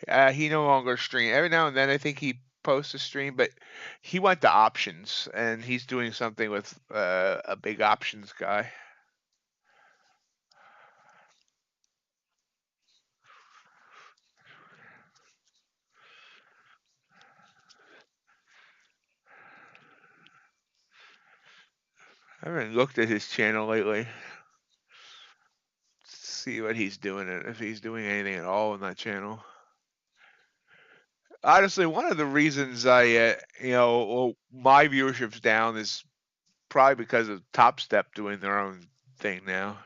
He no longer stream. Every now and then, I think he posts a stream, but he went to options, and he's doing something with a big options guy. I haven't looked at his channel lately. See what he's doing, if he's doing anything at all on that channel. Honestly, one of the reasons my viewership's down is probably because of Topstep doing their own thing now.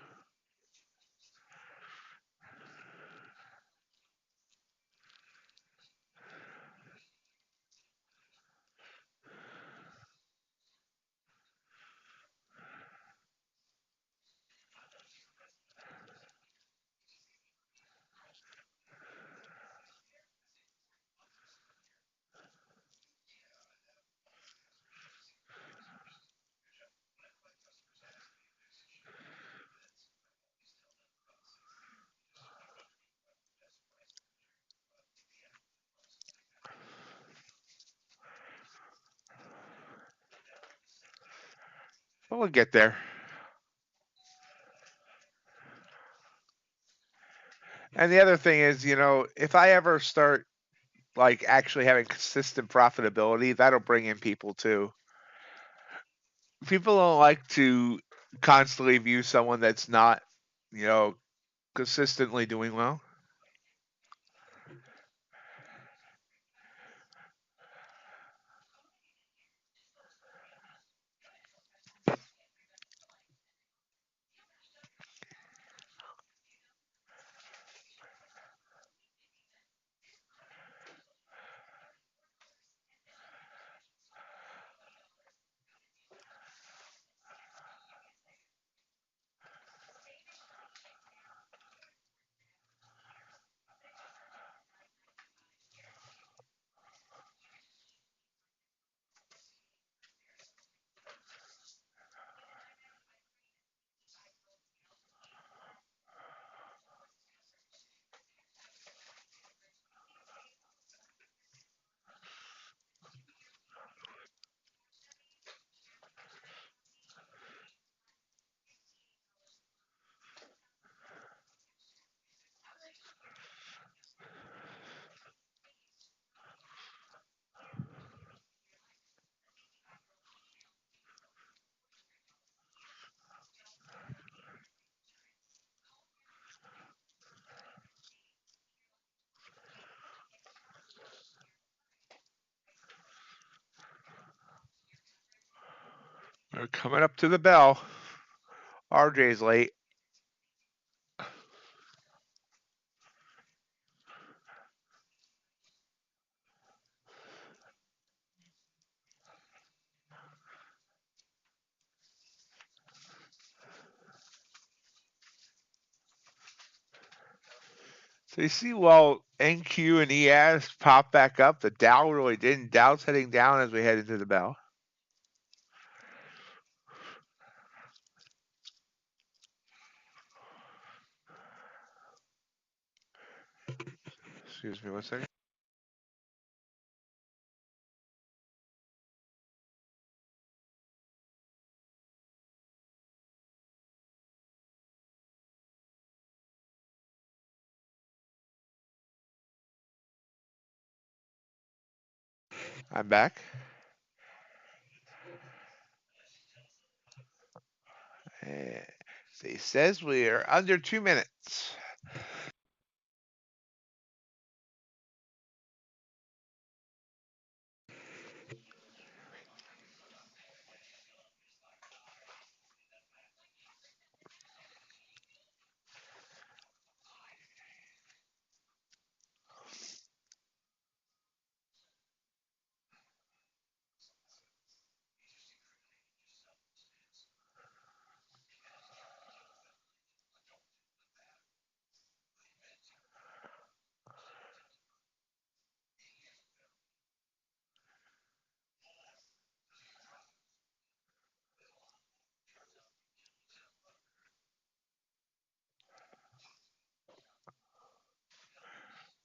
But we'll get there. And the other thing is, if I ever start like actually having consistent profitability, that'll bring in people too. People don't like to constantly view someone that's not, you know, consistently doing well. We're coming up to the bell. RJ's late. So you see, while NQ and ES pop back up, the Dow really didn't. Dow's heading down as we head into the bell. Excuse me one second. I'm back. So he says we are under 2 minutes.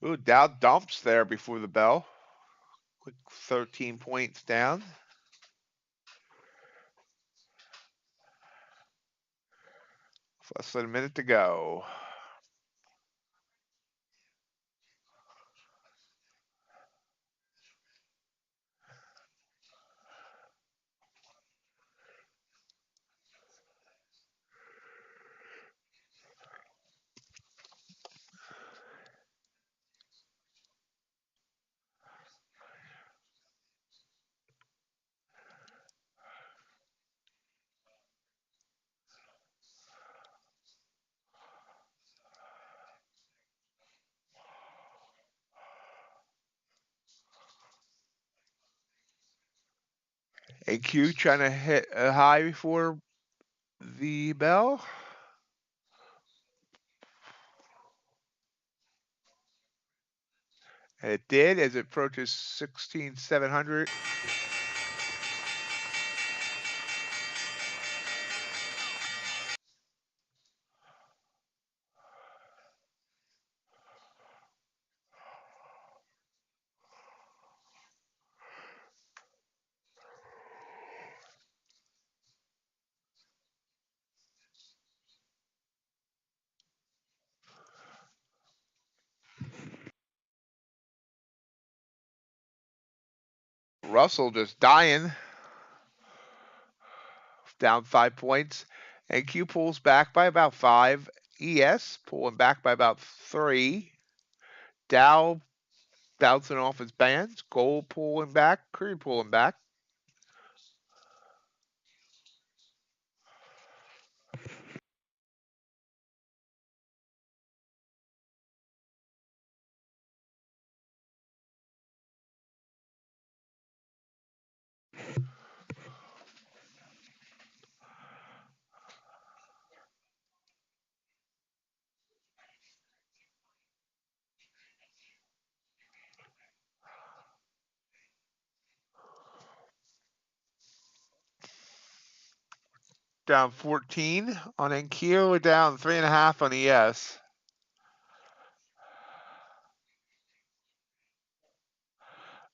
Ooh, Dow dumps there before the bell. Quick 13 points down. Less than a minute to go. AQ trying to hit a high before the bell. And it did as it approaches 16,700. Russell just dying. Down 5 points. NQ pulls back by about 5. ES pulling back by about 3. Dow bouncing off his bands. Gold pulling back. Crude pulling back. Down 14 on NQ. Down 3.5 on ES.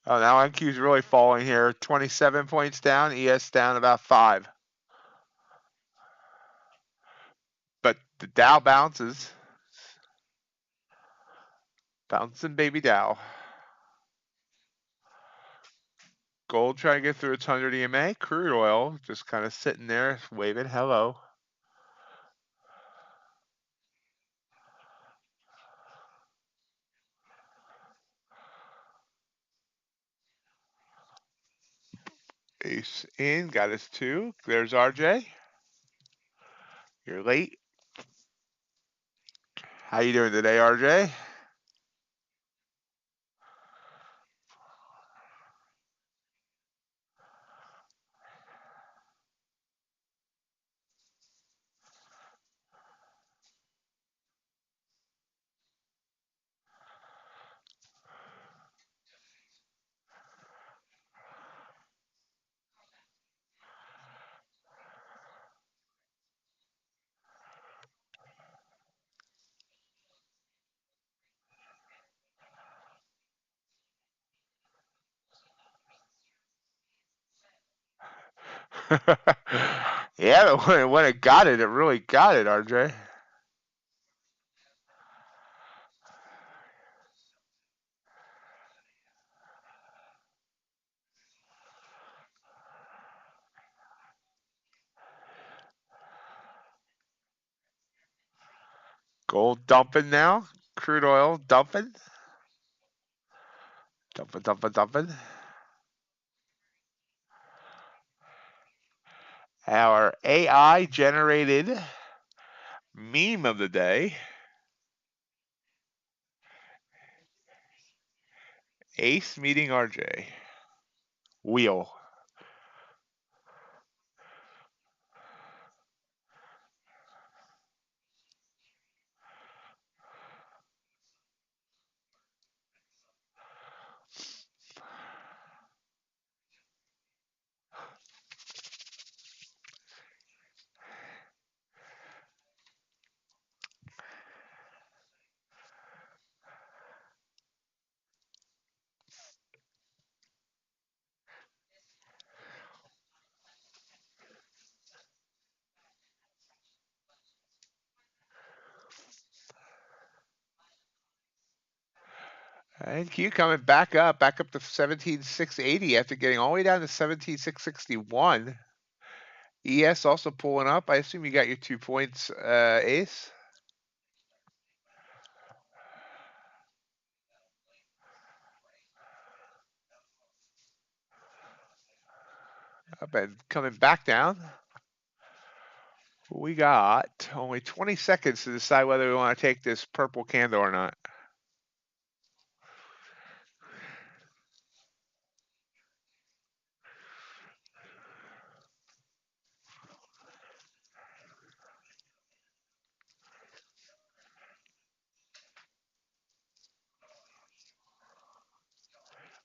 Oh, now NQ's really falling here. 27 points down. ES down about 5. But the Dow bounces. Bouncing baby Dow. Gold trying to get through its 100 EMA. Crude oil just kind of sitting there waving hello. Ace in, got us 2. There's RJ. You're late. How you doing today, RJ? Yeah, when it got it, it really got it, RJ. Gold dumping now. Crude oil dumping. Dumping, dumping, dumping. Our AI generated meme of the day. Ace meeting RJ. Wheel. And Q coming back up to 17,680 after getting all the way down to 17,661. ES also pulling up. I assume you got your 2 points, Ace. Up and coming back down. We got only 20 seconds to decide whether we want to take this purple candle or not.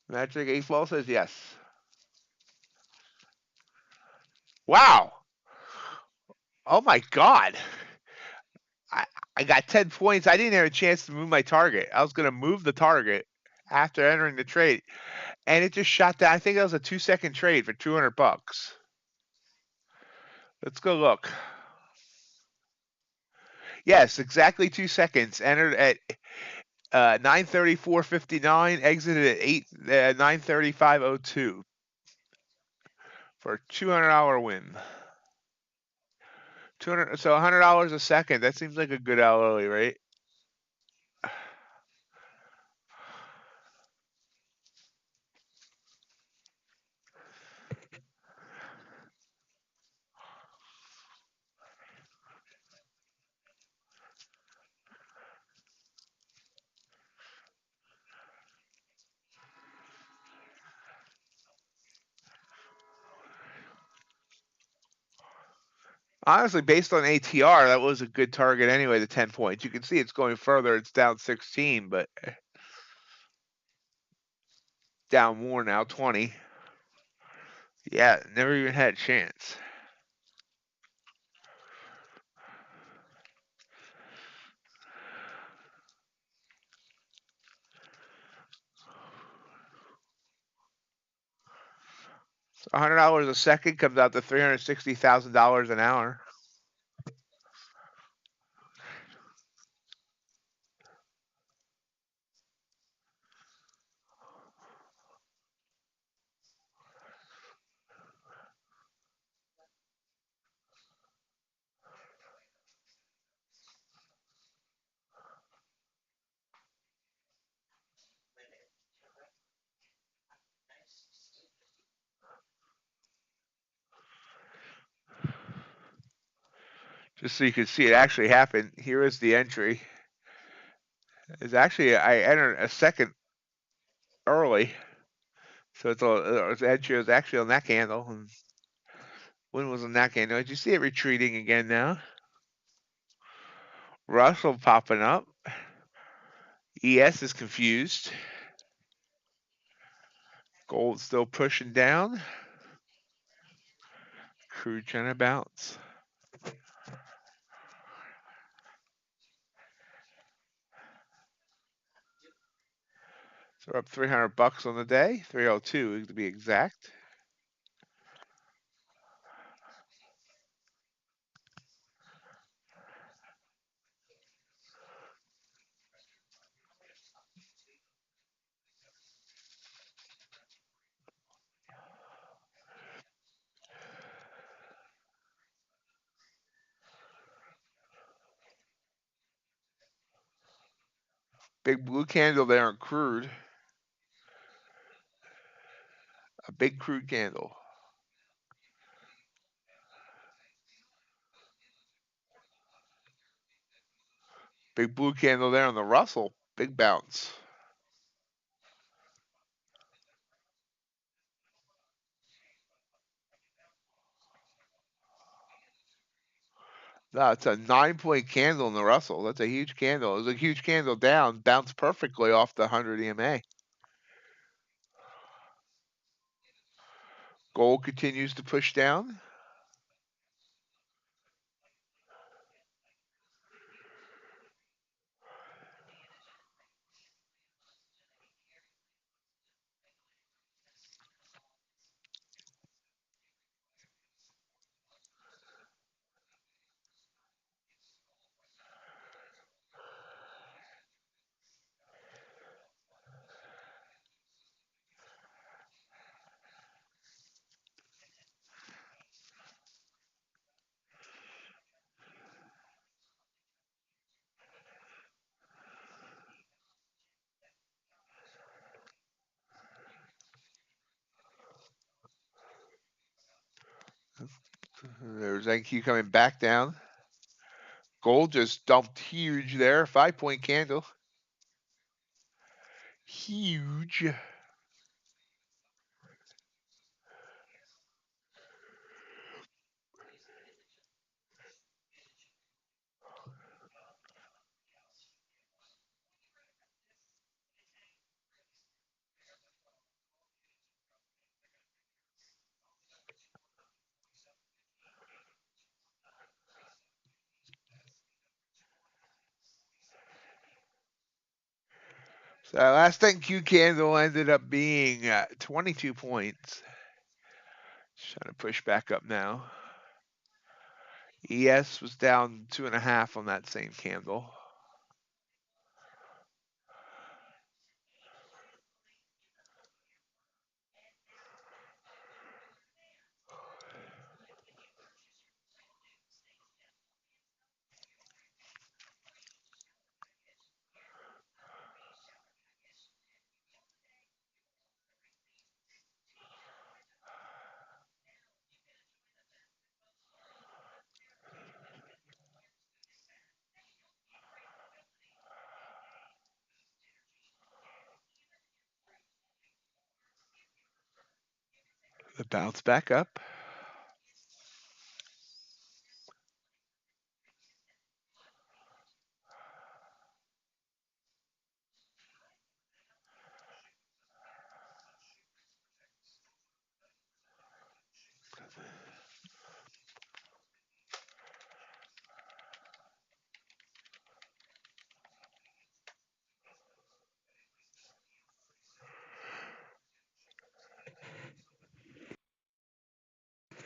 Magic Eval says yes. Wow. Oh my God. I, I got 10 points. I didn't have a chance to move my target. I was going to move the target after entering the trade, and it just shot down. I think that was a 2-second trade for 200 bucks. Let's go look. Yes, exactly 2 seconds. Entered at 9:34:59. Exited at 9:35:02 for a $200 win. 200, so $100 a second. That seems like a good hourly rate. Honestly, based on ATR, that was a good target anyway, the 10 points. You can see it's going further. It's down 16, but down more now, 20. Yeah, never even had a chance. So $100 a second comes out to $360,000 an hour. Just so you can see it actually happen. Here is the entry. It's actually I entered a second early, so the entry was actually on that candle. And when was on that candle? Did you see it retreating again now? Russell popping up. ES is confused. Gold still pushing down. Crude trying to bounce. So we're up $300 on the day, 302 to be exact. Big blue candle there on crude. A big crude candle. Big blue candle there on the Russell. Big bounce. No, it's a 9-point candle in the Russell. That's a huge candle. It was a huge candle down. Bounced perfectly off the 100 EMA. Gold continues to push down. There's NQ coming back down. Gold just dumped huge there. 5-point candle. Huge. So last NQ candle ended up being 22 points. Just trying to push back up now. ES was down 2.5 on that same candle. The bounce back up.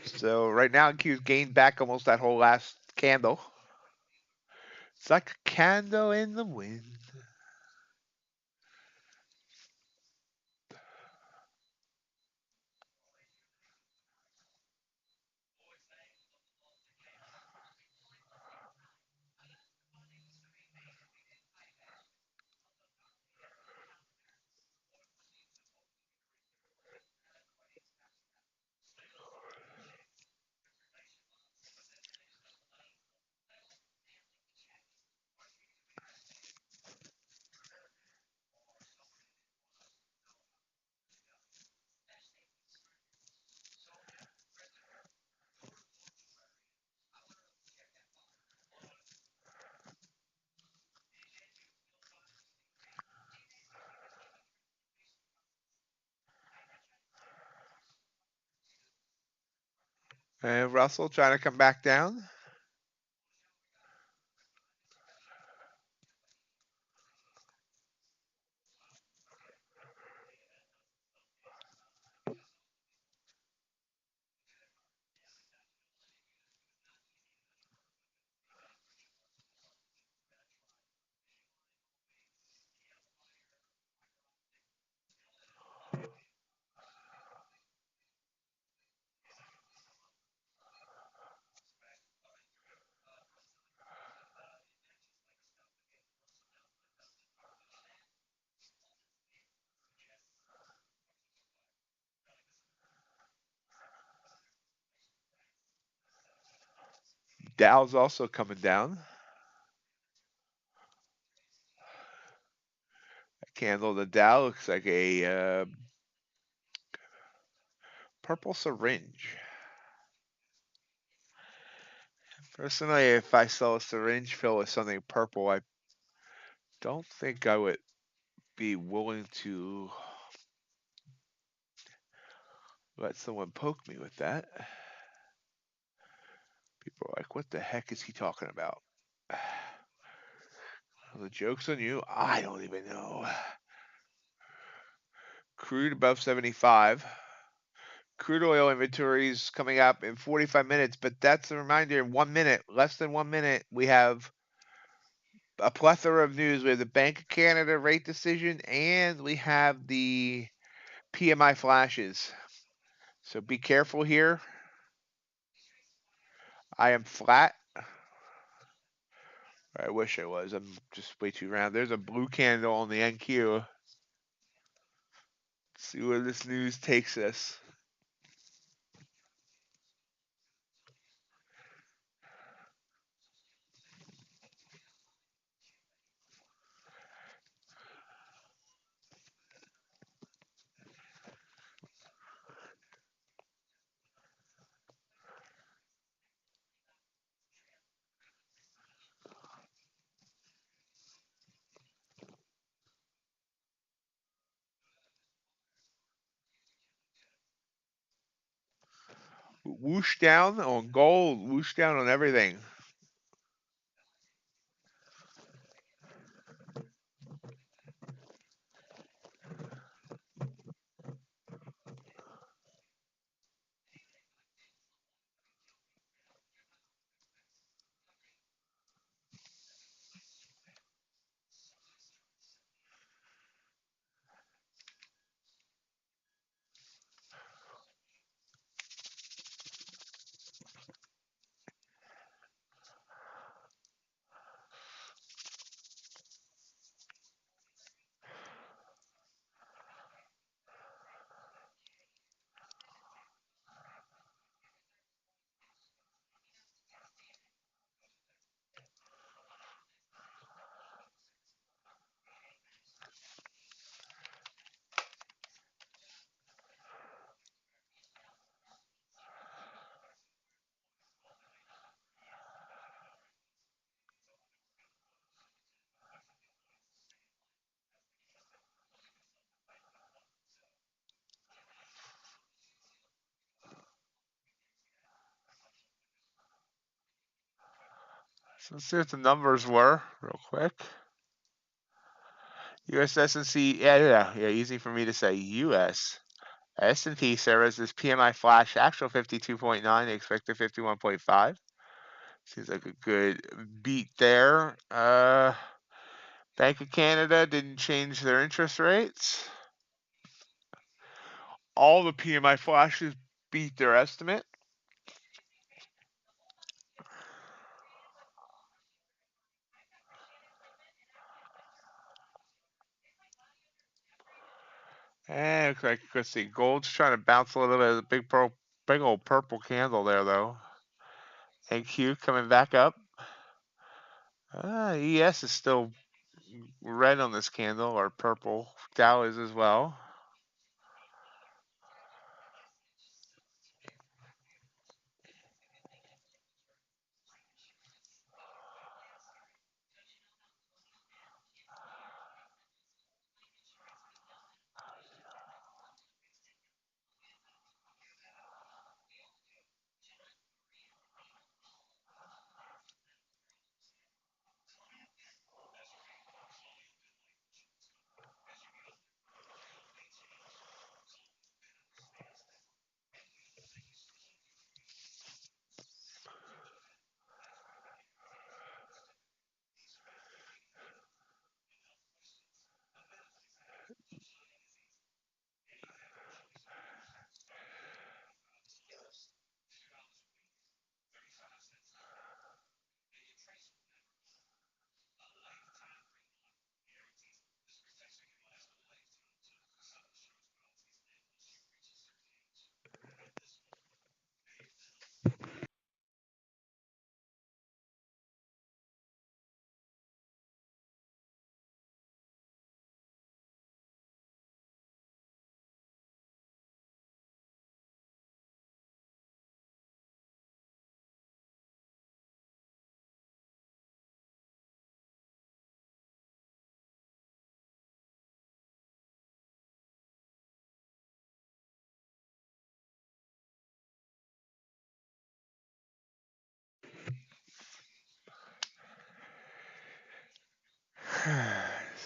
So right now NQ's gained back almost that whole last candle. It's like a candle in the wind. And Russell trying to come back down. Dow's also coming down. That candle, the Dow looks like a purple syringe. Personally, if I saw a syringe filled with something purple, I don't think I would be willing to let someone poke me with that. People are like, what the heck is he talking about? The joke's on you. I don't even know. Crude above 75. Crude oil inventories coming up in 45 minutes, but that's a reminder, in 1 minute, less than 1 minute, we have a plethora of news. We have the Bank of Canada rate decision, and we have the PMI flashes. So be careful here. I am flat. I wish I was. I'm just way too round. There's a blue candle on the NQ. Let's see where this news takes us. Whoosh down on gold, whoosh down on everything. So let's see what the numbers were real quick. US S&C, yeah, easy for me to say. US S&P services PMI flash actual 52.9, expected 51.5. Seems like a good beat there. Bank of Canada didn't change their interest rates. All the PMI flashes beat their estimate. And looks like, let's see, gold's trying to bounce a little bit. Big old purple candle there, though. NQ coming back up. ES is still red on this candle, or purple. Dow is as well.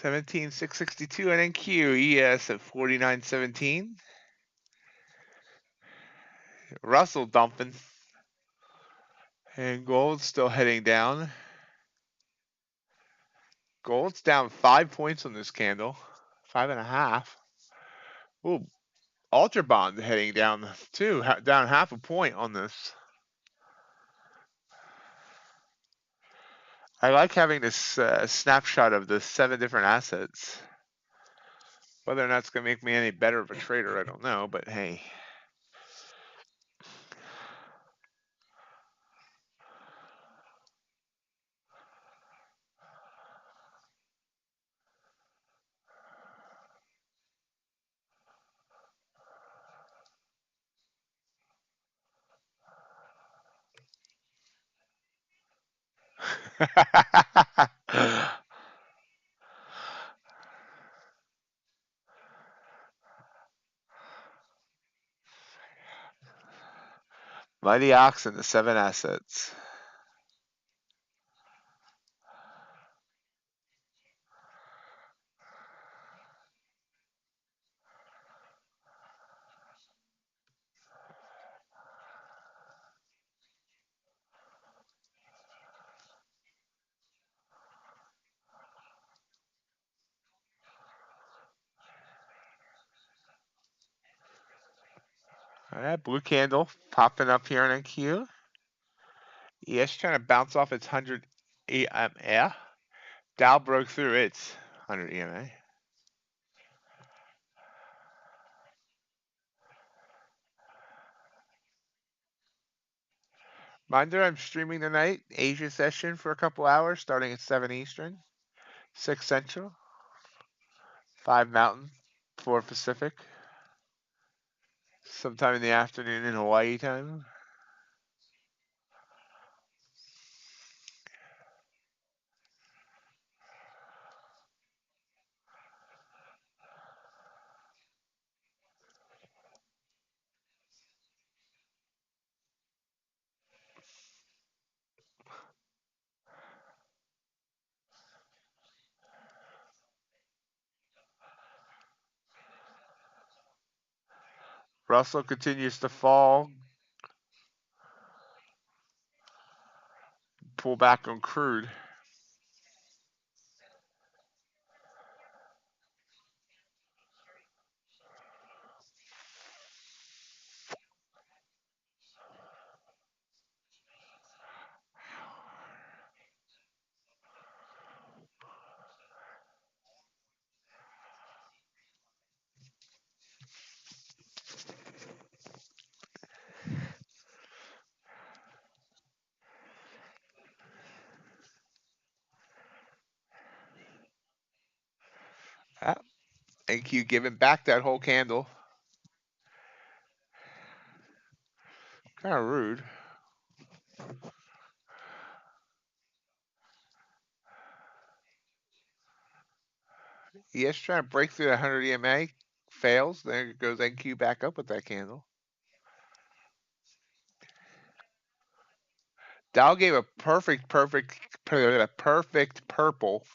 17,662 NQ, ES at 49.17. Russell dumping. And gold's still heading down. Gold's down 5 points on this candle. 5.5. Ooh, Ultra Bond heading down too, down half a point on this. I like having this snapshot of the 7 different assets. Whether or not it's going to make me any better of a trader, I don't know, but hey. Mighty Ox and the 7 assets. All right, blue candle popping up here in NQ. ES trying to bounce off its 100 EMA. Dow broke through its 100 EMA. Reminder, I'm streaming tonight, Asia session for a couple hours, starting at 7 Eastern, 6 Central, 5 Mountain, 4 Pacific. Sometime in the afternoon in Hawaii time. Russell continues to fall. Pull back on crude. Ah, NQ giving back that whole candle. Kind of rude. ES trying to break through the 100 EMA. Fails. There goes NQ back up with that candle. Dow gave a perfect purple,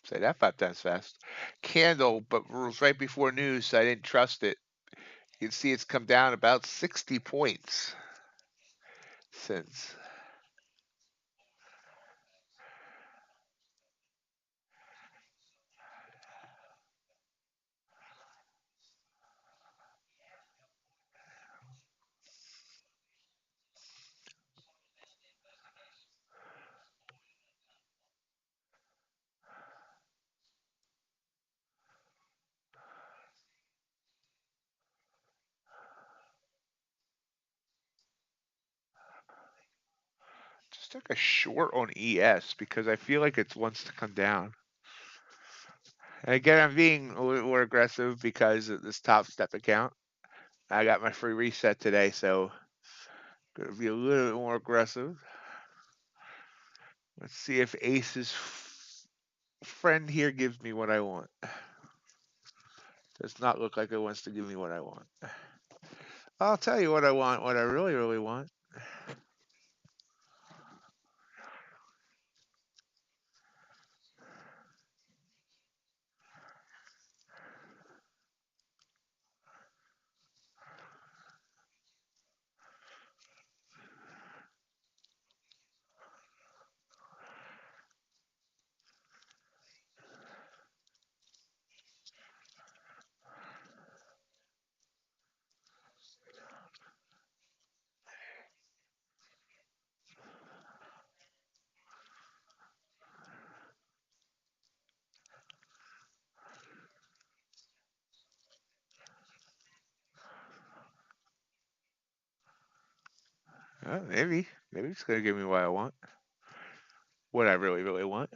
say that 5 times fast, candle, but it was right before news, so I didn't trust it. You can see it's come down about 60 points since. Just took a short on ES because I feel like it wants to come down. And again, I'm being a little more aggressive because of this Topstep account. I got my free reset today, so gonna be a little bit more aggressive. Let's see if Ace's friend here gives me what I want. Does not look like it wants to give me what I want. I'll tell you what I want, what I really, really want. Maybe it's gonna give me what I want, what I really, really want.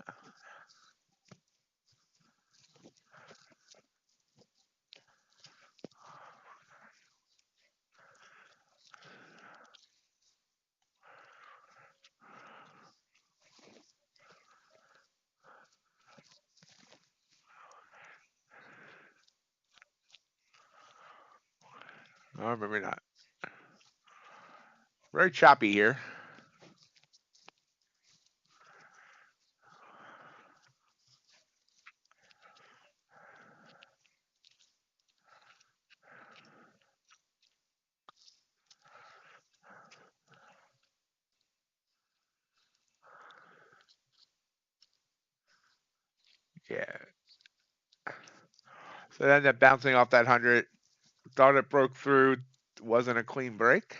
Oh, maybe not. Very choppy here. Yeah. So it ended up bouncing off that 100. Thought it broke through. Wasn't a clean break.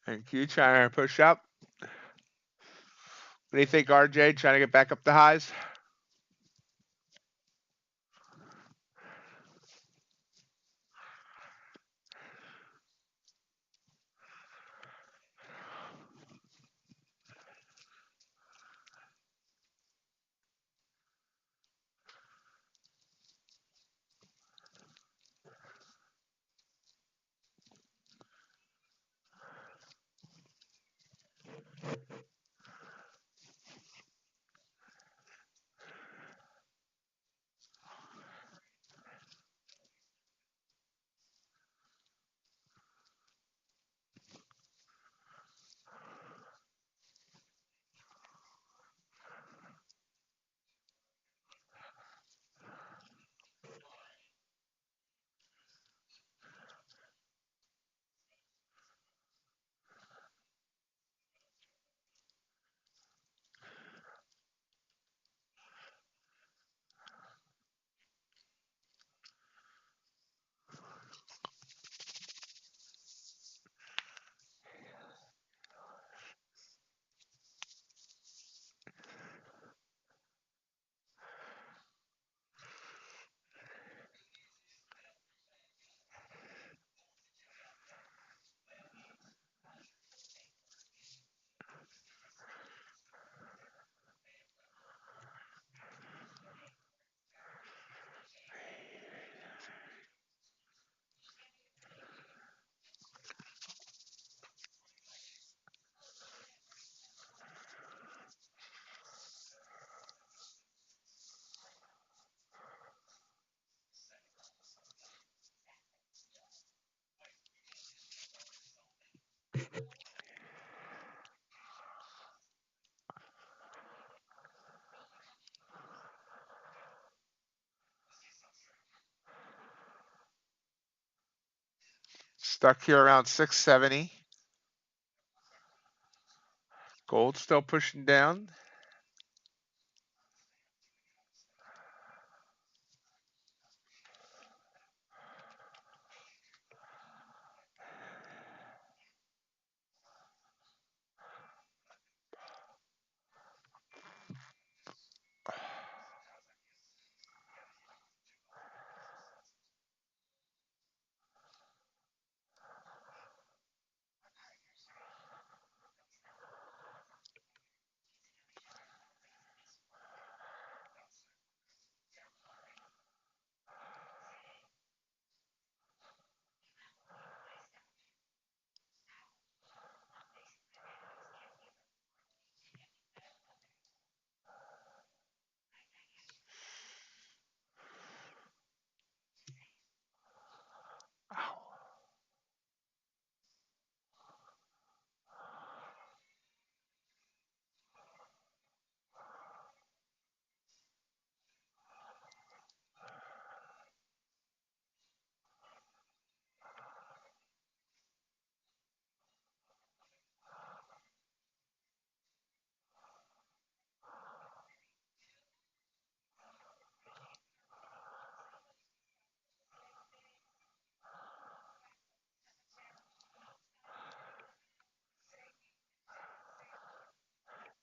And Q trying to push up. What do you think, RJ? Trying to get back up the highs? Stuck here around 670. Gold still pushing down.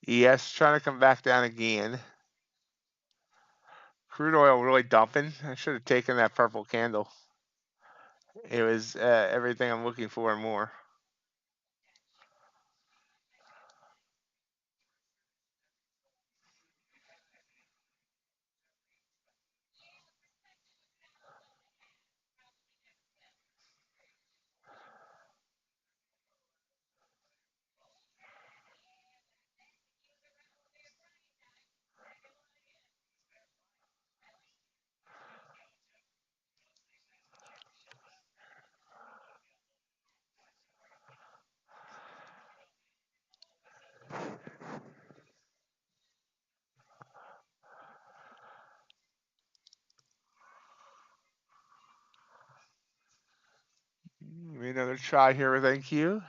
Yes, trying to come back down again. Crude oil really dumping. I should have taken that purple candle. It was everything I'm looking for and more. Another try here with NQ.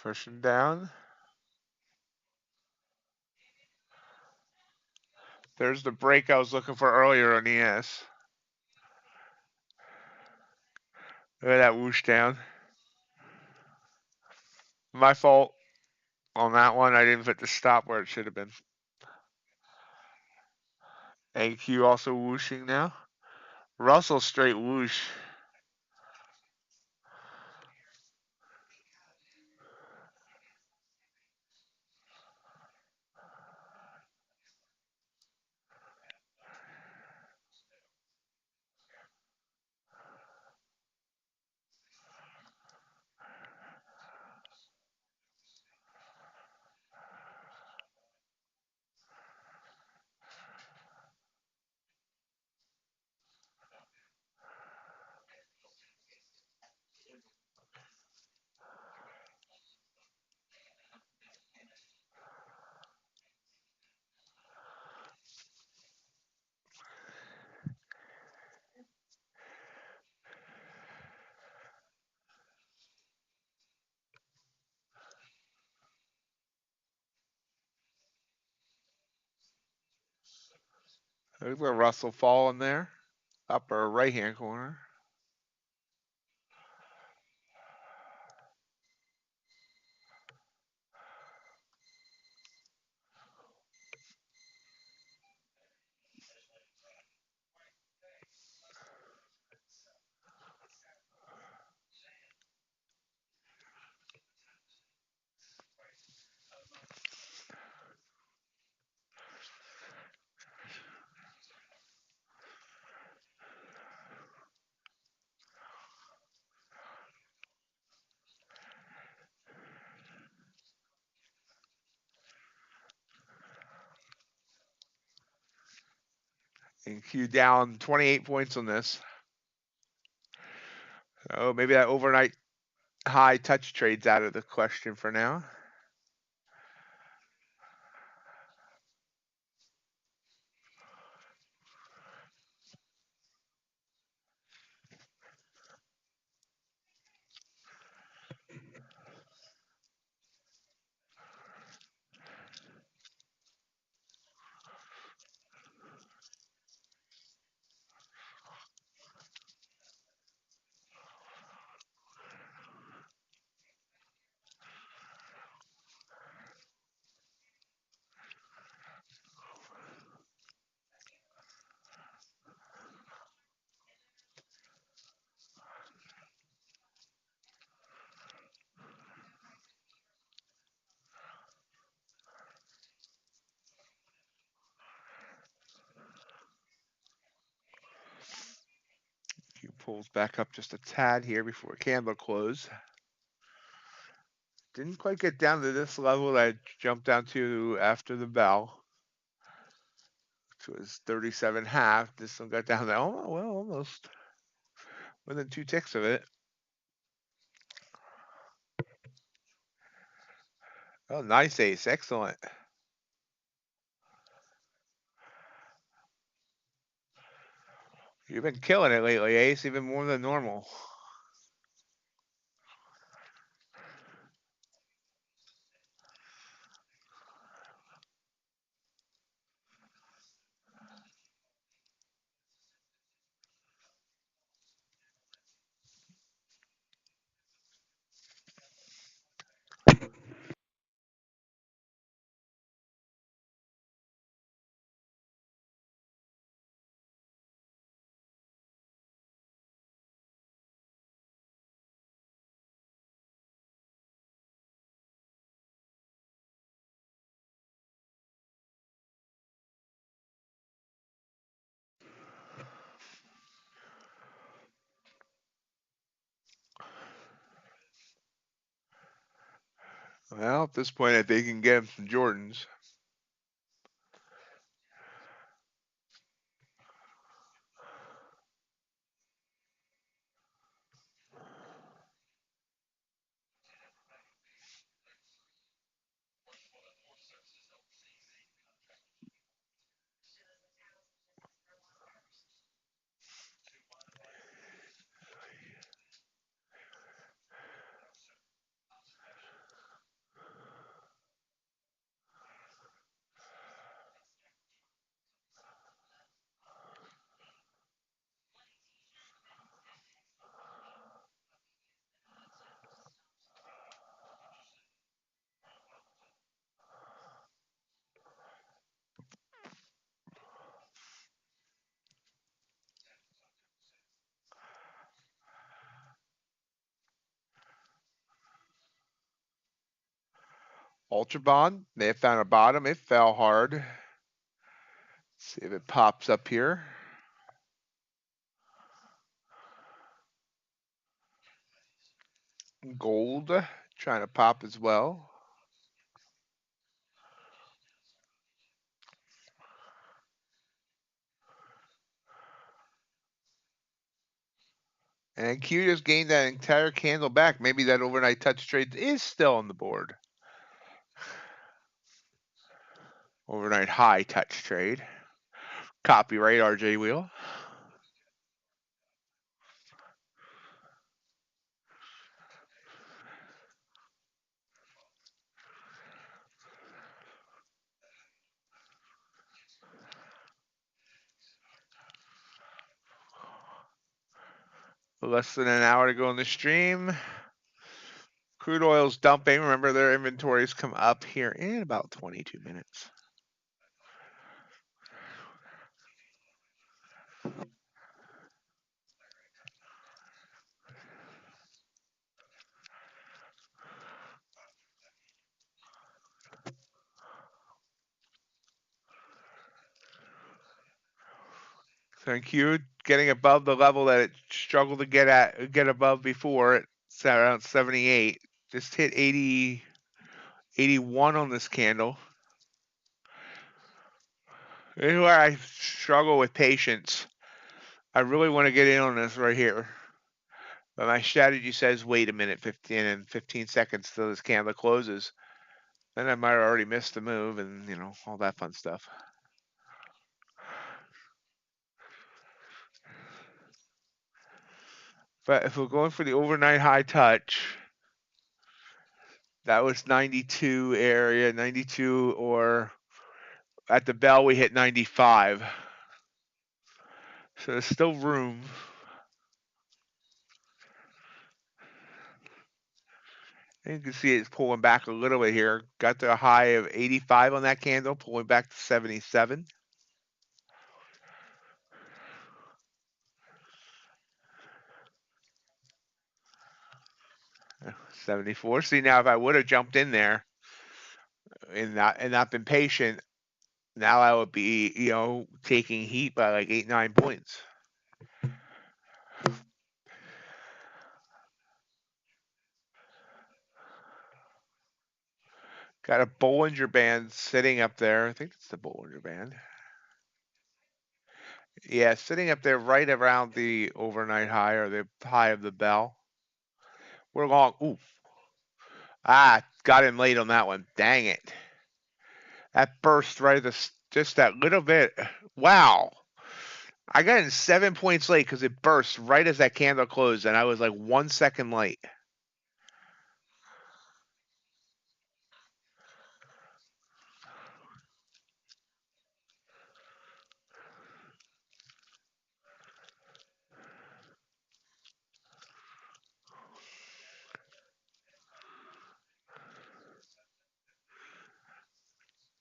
Pushing down. There's the break I was looking for earlier on ES. Look at that whoosh down. My fault on that one. I didn't put the stop where it should have been. NQ also whooshing now. Russell straight whoosh. Look at Russell fall in there. Upper right hand corner. NQ down 28 points on this. Oh, maybe that overnight high touch trade's out of the question for now. Q pulls back up just a tad here before candle close. didn't quite get down to this level that I jumped down to after the bell, which was 37.5. This one got down to, oh, well, almost within 2 ticks of it. Oh, nice ace. Excellent. You've been killing it lately, Ace, even more than normal. Well, at this point, I think you can get him some Jordans. Ultra Bond, they have found a bottom. It fell hard. Let's see if it pops up here. Gold trying to pop as well. And Q just gained that entire candle back. Maybe that overnight touch trade is still on the board. Overnight high touch trade. Copyright RJ Wheel. Less than an hour to go in the stream. Crude oil's dumping. Remember, their inventories come up here in about 22 minutes. Thank you. Getting above the level that it struggled to get above before. It's around 78. Just hit 80, 81 on this candle. This is where I struggle with patience. I really want to get in on this right here. But my strategy says wait a minute, 15 seconds till this candle closes. Then I might have already missed the move and, you know, all that fun stuff. But if we're going for the overnight high touch, that was 92 area, 92, or at the bell we hit 95. So there's still room. And you can see it's pulling back a little bit here. Got to a high of 85 on that candle, pulling back to 77. $74. See, now if I would have jumped in there and not been patient, now I would be, you know, taking heat by like 8-9 points. Got a Bollinger Band sitting up there. I think it's the Bollinger Band. Yeah, sitting up there right around the overnight high or the high of the bell. We're long. Ooh. Got in late on that one. Dang it. That burst right at just that little bit. Wow. I got in 7 points late because it burst right as that candle closed, and I was like 1 second late.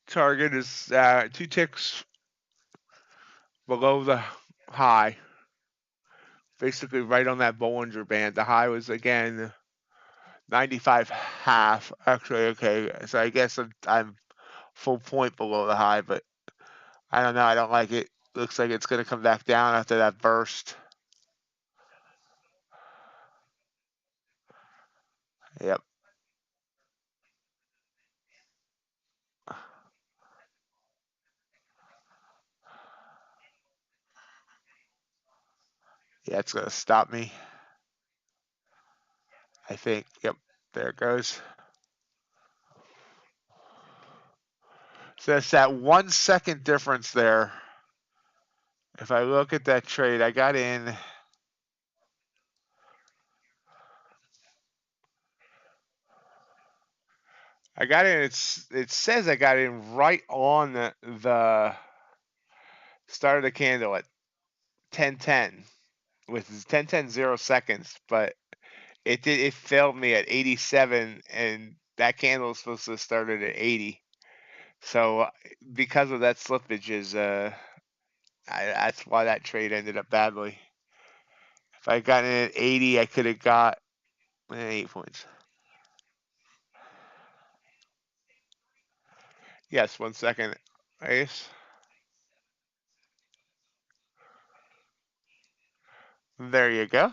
Target is 2 ticks below the high. Basically right on that Bollinger Band. The high was, again, 95 half. Actually, okay, so I guess I'm full point below the high, but I don't know. I don't like it. Looks like it's going to come back down after that burst. Yep. Yeah, it's going to stop me, I think. Yep, there it goes. So it's that 1 second difference there. If I look at that trade, I got in. It says I got in right on the start of the candle at 10:10 with 10:10 0 seconds, but it failed me at 87, and that candle was supposed to have started at 80. So because of that slippage, that's why that trade ended up badly. If I got in at 80, I could have got 8 points. Yes, 1 second. Ace. There you go.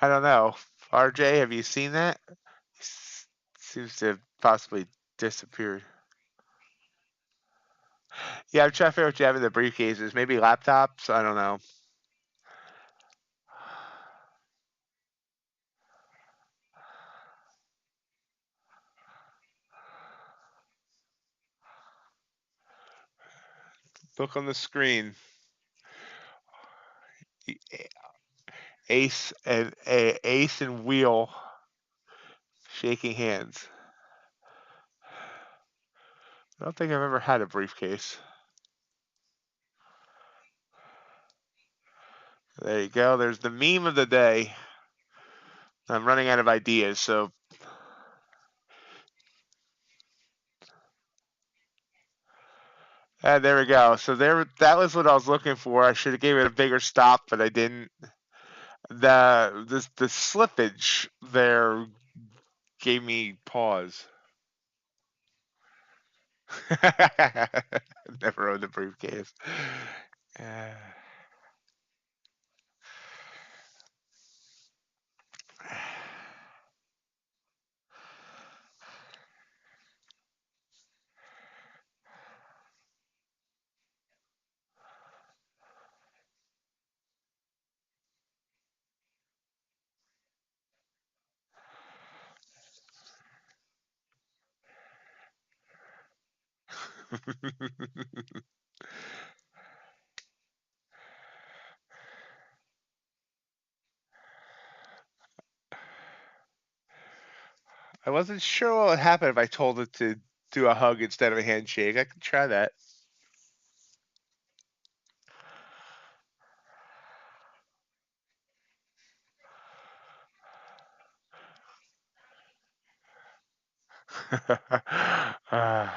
I don't know. RJ, have you seen that? Seems to have possibly disappeared. Yeah, I'm trying to figure out what you have in the briefcases. Maybe laptops? I don't know. Look on the screen. Ace and wheel shaking hands. I don't think I've ever had a briefcase. There you go. There's the meme of the day. I'm running out of ideas, so there we go. So that was what I was looking for. I should have gave it a bigger stop, but I didn't. The slippage there gave me pause. Never owned a briefcase. Uh, I wasn't sure what would happen if I told it to do a hug instead of a handshake. I could try that. uh,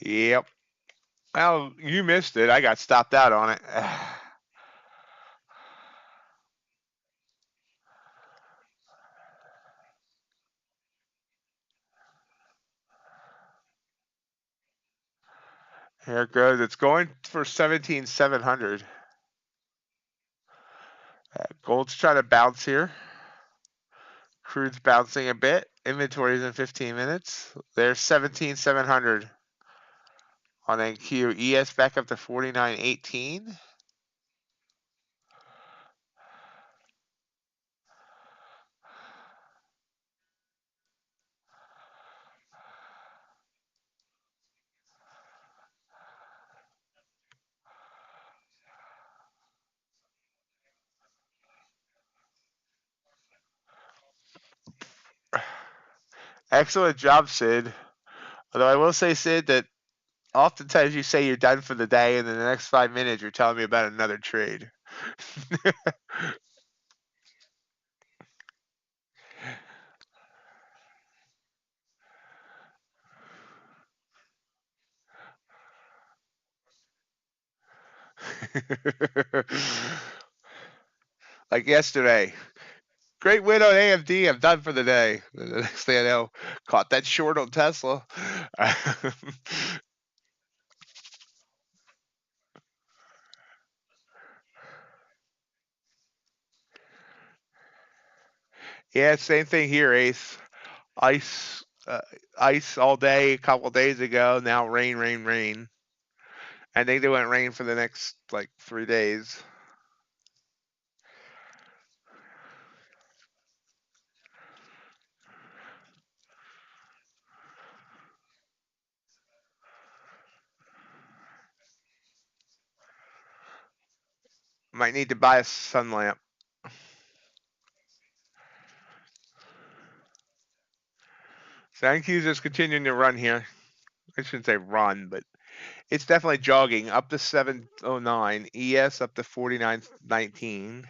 Yep. Well, you missed it. I got stopped out on it. Here it goes. It's going for 17,700. Gold's trying to bounce here. Crude's bouncing a bit. Inventory's in 15 minutes. There's 17,700 on NQ. ES back up to 49.18. Excellent job, Sid. Although I will say, Sid, that oftentimes you say you're done for the day, and in the next 5 minutes you're telling me about another trade. Like yesterday. Great win on AMD. I'm done for the day. The next thing I know, caught that short on Tesla. Yeah, same thing here, Ace. Ice, ice all day a couple days ago. Now rain, rain, rain. I think they went rain for the next like 3 days. Might need to buy a sun lamp. Sankyu's just continuing to run here. I shouldn't say run, but it's definitely jogging up to 709. ES up to 49.19.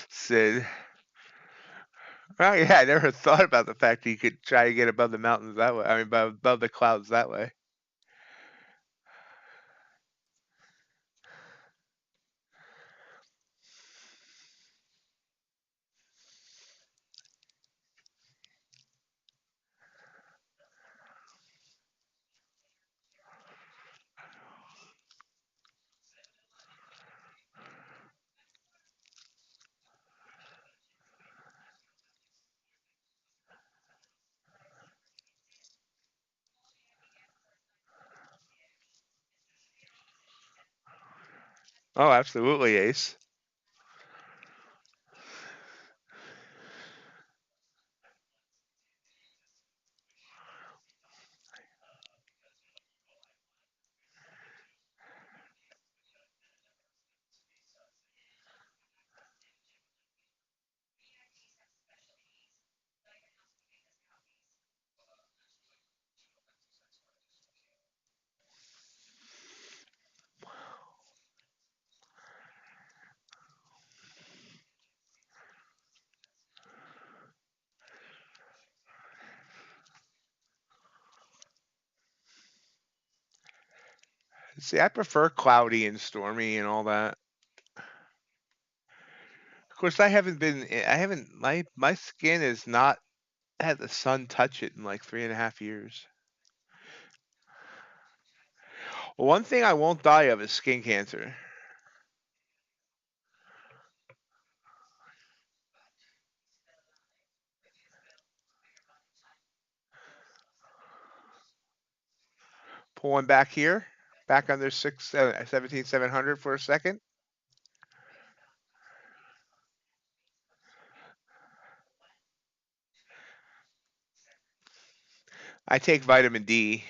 Sid. Oh yeah, I never thought about the fact that you could try to get above the mountains that way. I mean, above the clouds that way. Oh, absolutely, Ace. See, I prefer cloudy and stormy and all that. Of course, I haven't, my skin has not had the sun touch it in like 3.5 years. One thing I won't die of is skin cancer. Pulling back here, back under 17,700 for a second. I take vitamin D.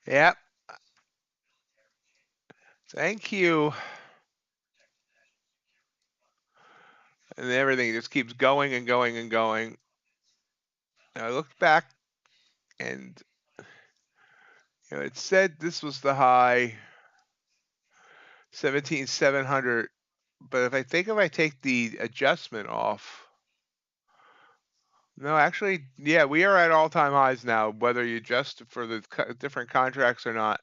Yep. Thank you. And everything just keeps going and going and going. I looked back and it said this was the high 17,700, but if I take the adjustment off, no, actually, yeah, we are at all-time highs now, whether you adjust for the different contracts or not.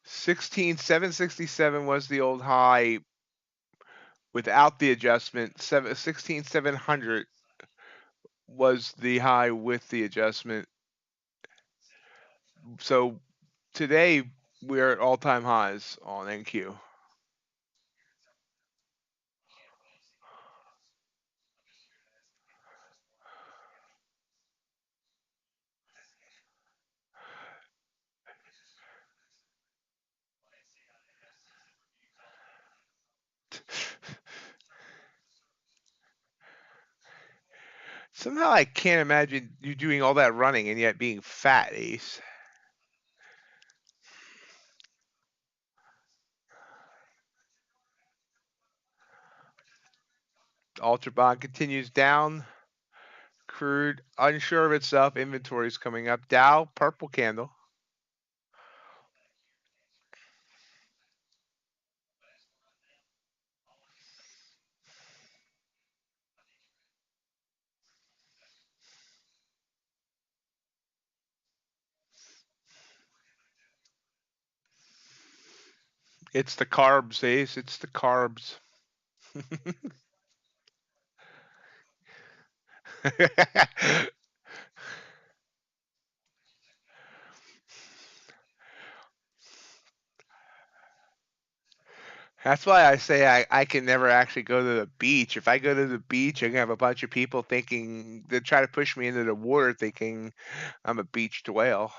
16,767 was the old high without the adjustment. 16,700 was the high with the adjustment. So today we're at all-time highs on NQ. Somehow I can't imagine you doing all that running and yet being fat, Ace. Ultra bond continues down. Crude, unsure of itself. Inventory's coming up. Dow, purple candle. It's the carbs, Ace. It's the carbs. That's why I say I can never actually go to the beach. If I go to the beach, I'm gonna have a bunch of people thinking they try to push me into the water, thinking I'm a beached whale.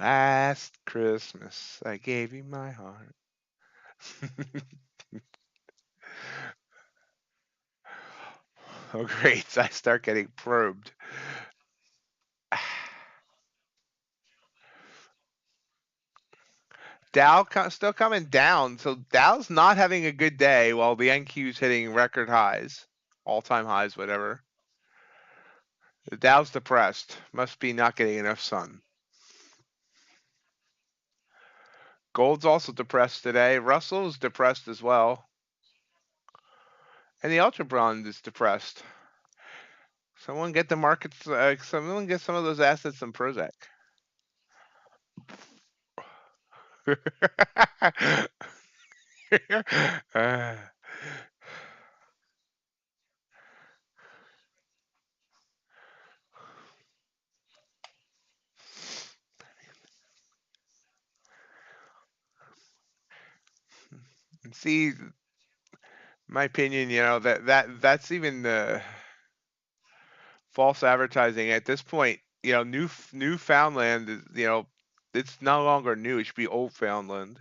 Last Christmas, I gave you my heart. Oh, great! I start getting probed. Dow still coming down, so Dow's not having a good day, while the NQ's hitting record highs, all-time highs, whatever. The Dow's depressed. Must be not getting enough sun. Gold's also depressed today. Russell's depressed as well. And the Ultra Bronze is depressed. Someone get the markets, someone get some of those assets in Prozac. uh, see, my opinion, that's even the false advertising at this point. Newfoundland is, it's no longer new. It should be old Foundland.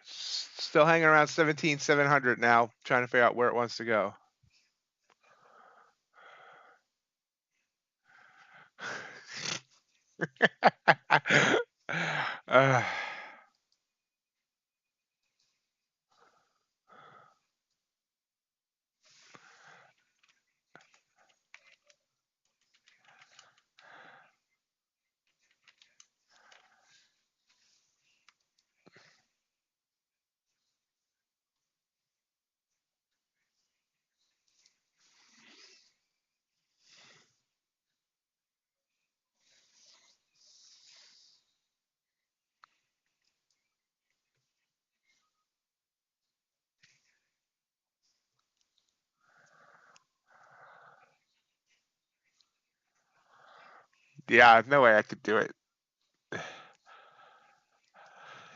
Still hanging around 17,700 now, trying to figure out where it wants to go. uh, Yeah, no way I could do it.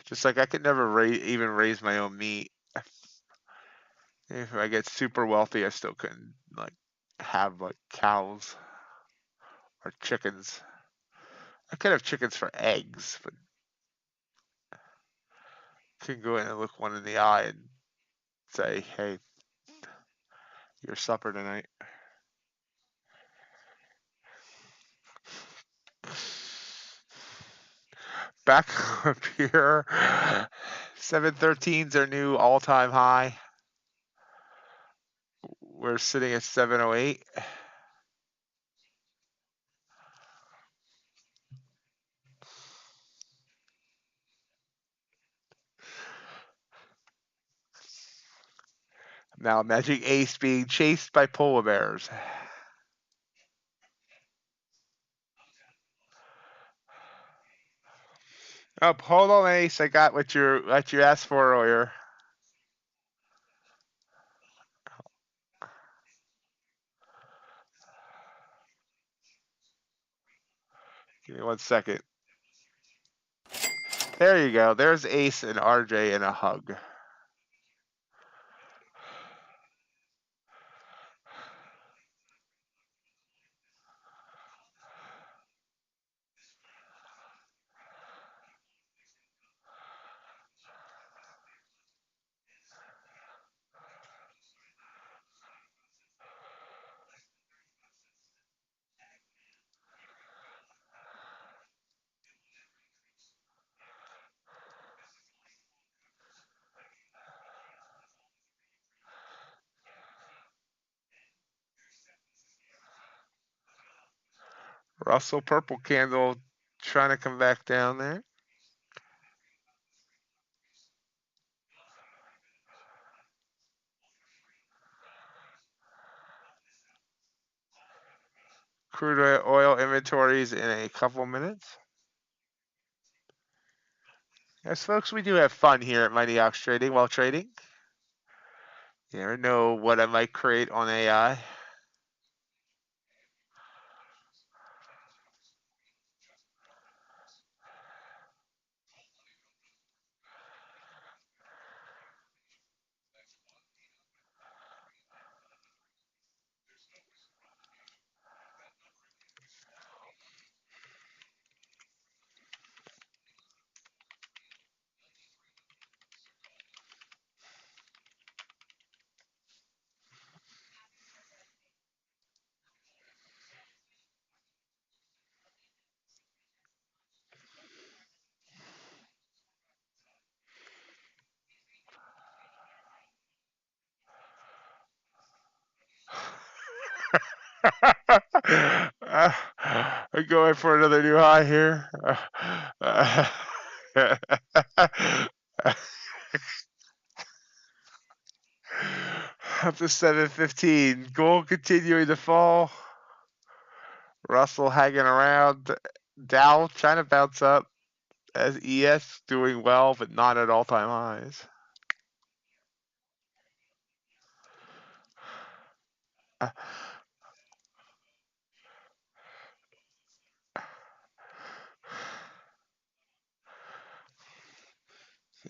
Just like I could never even raise my own meat. If I get super wealthy, I still couldn't like have like cows or chickens. I could have chickens for eggs, but I couldn't go in and look one in the eye and say, "Hey, your supper tonight." Back up here, 713's our new all-time high. We're sitting at 708. Now imagine Ace being chased by polar bears. Oh, hold on, Ace. I got what you asked for earlier. Give me 1 second. There you go. There's Ace and RJ in a hug. Russell purple candle trying to come back down there. Crude oil inventories in a couple minutes. Yes, folks, we do have fun here at MightyOxTrading while trading. You never know what I might create on AI. I'm going for another new high here. Up to 715. Gold continuing to fall. Russell hanging around. Dow trying to bounce up. As ES doing well, but not at all-time highs.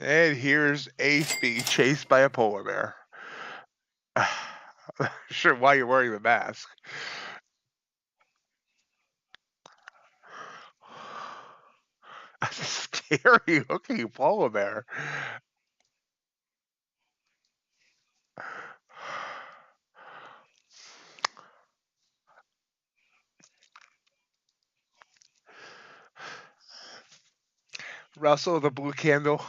And here's Ace being chased by a polar bear. Sure, why you're wearing the mask. That's a scary looking polar bear. Russell, the blue candle.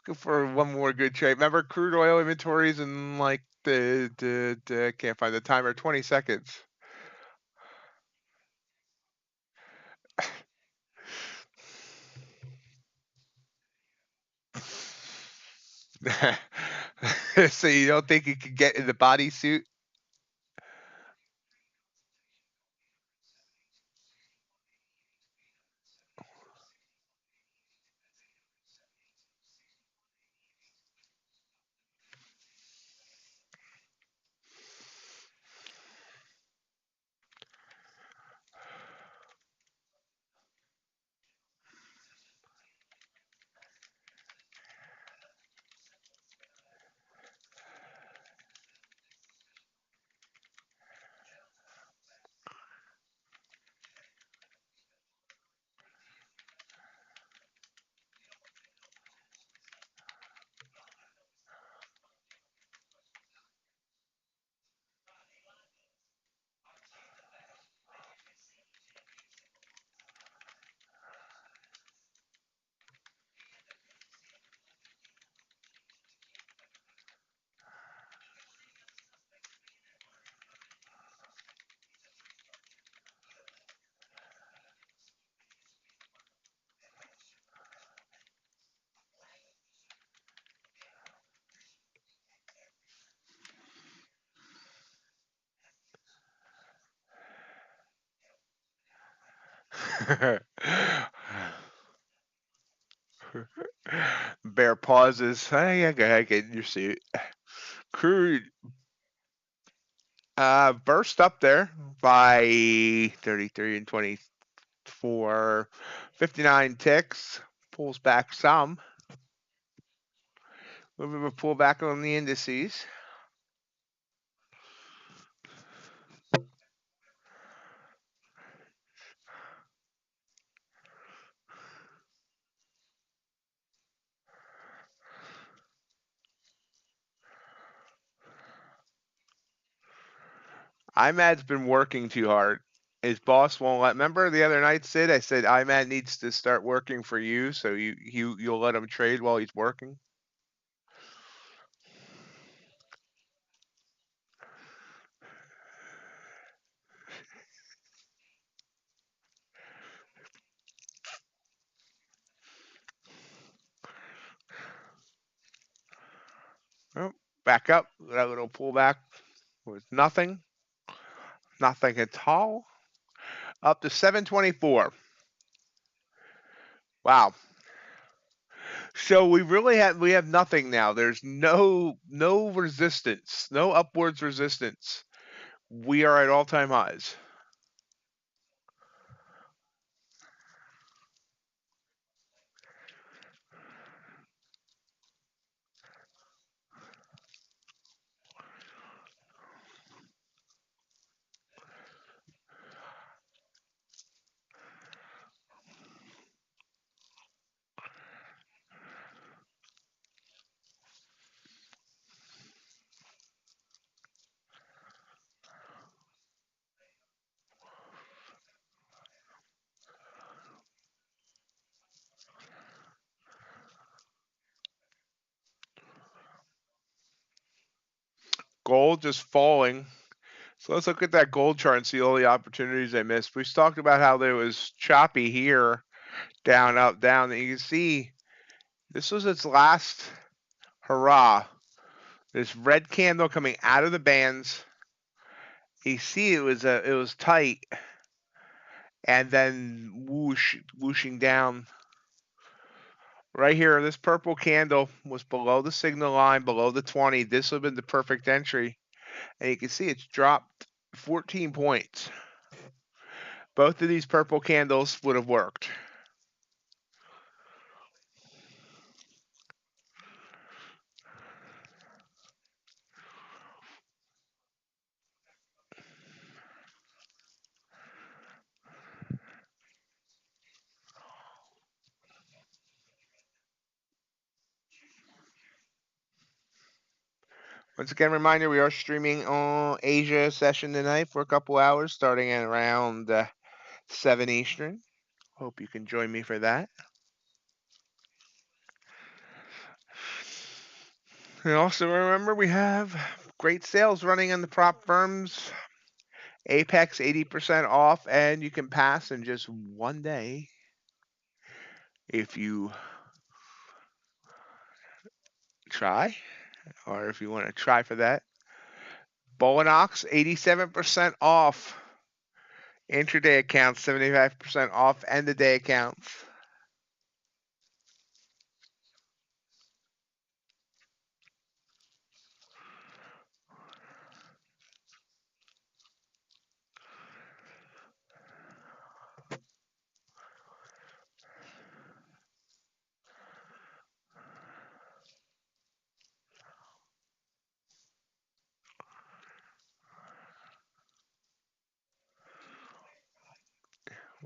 Looking for one more good trade. Remember crude oil inventories in like the can't find the timer, 20 seconds. So you don't think you could get in the bodysuit? Bear pauses. Hey, yeah, go ahead, get in your seat. Crude burst up there by 33 and 24, 59 ticks. Pulls back some. A little bit of a pullback on the indices. IMAD's been working too hard. His boss won't let. Remember the other night, Sid? I said IMAD needs to start working for you, so you'll let him trade while he's working. Oh, back up. That little pullback was nothing at all. Up to 724. Wow. So we have nothing now. There's no resistance, no upwards resistance. We are at all-time highs. Gold just falling. So let's look at that gold chart and see all the opportunities I missed. We talked about how there was choppy here, down, up, down. And you can see this was its last hurrah. This red candle coming out of the bands. You see it was tight, and then whooshing down. Right here, this purple candle was below the signal line, below the 20. This would have been the perfect entry. And you can see it's dropped 14 points. Both of these purple candles would have worked. Once again, reminder, we are streaming on Asia session tonight for a couple hours, starting at around 7 Eastern. Hope you can join me for that. And also remember, we have great sales running on the prop firms. Apex 80% off, and you can pass in just one day if you try, or if you want to try for that. Bulenox 87% off. Intraday accounts 75% off, end of day accounts.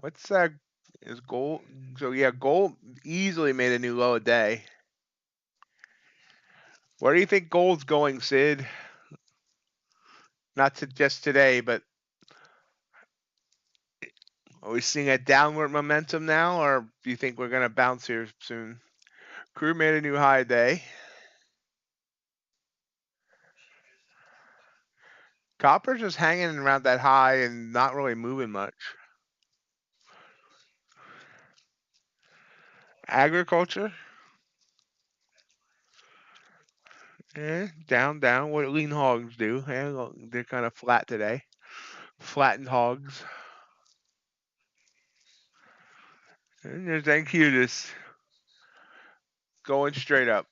What's that? Is gold? So yeah, gold easily made a new low a day. Where do you think gold's going, Sid? Not to just today, but are we seeing a downward momentum now, or do you think we're going to bounce here soon? Crude made a new high day. Copper's just hanging around that high and not really moving much. Agriculture, down, down. What lean hogs do? They're kind of flat today. Flattened hogs. And there's NQ just going straight up.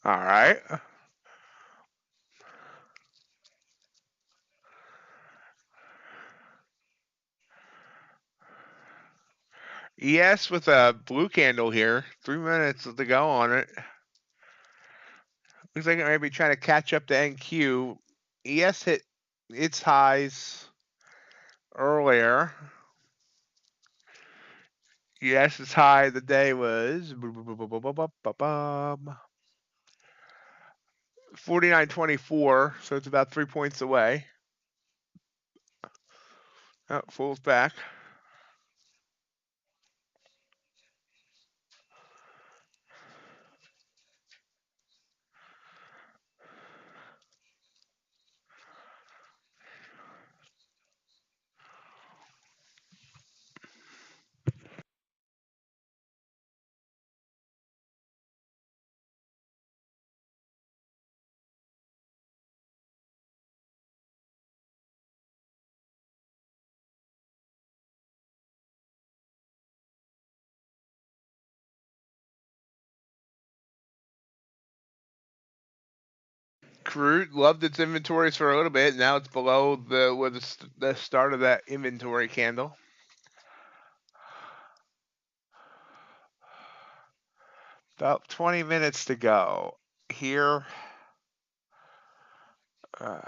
All right. ES with a blue candle here. 3 minutes to go on it. Looks like it may be trying to catch up to NQ. ES hit its highs earlier. ES's high of the day was 49.24, so it's about 3 points away. Oh, falls back. Crude loved its inventories for a little bit. Now it's below the start of that inventory candle. About 20 minutes to go. Here, uh,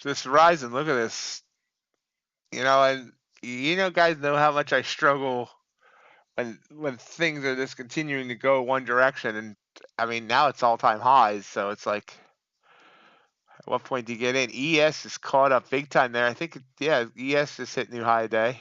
this Verizon, look at this. And guys know how much I struggle when things are just continuing to go one direction, and I mean now it's all-time highs, so it's like, at what point do you get in? ES is caught up big time there. I think, yeah, ES just hit new high today.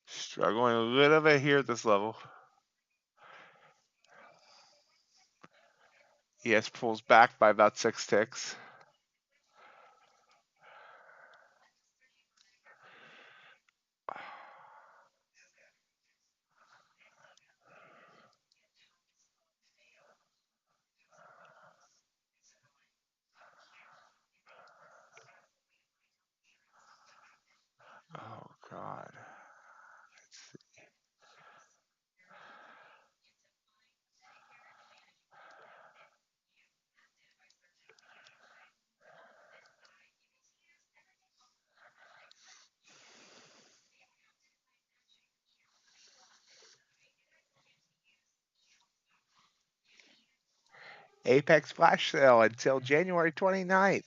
Struggling a little bit here at this level. ES pulls back by about 6 ticks. Oh, God. Apex flash sale until January 29th.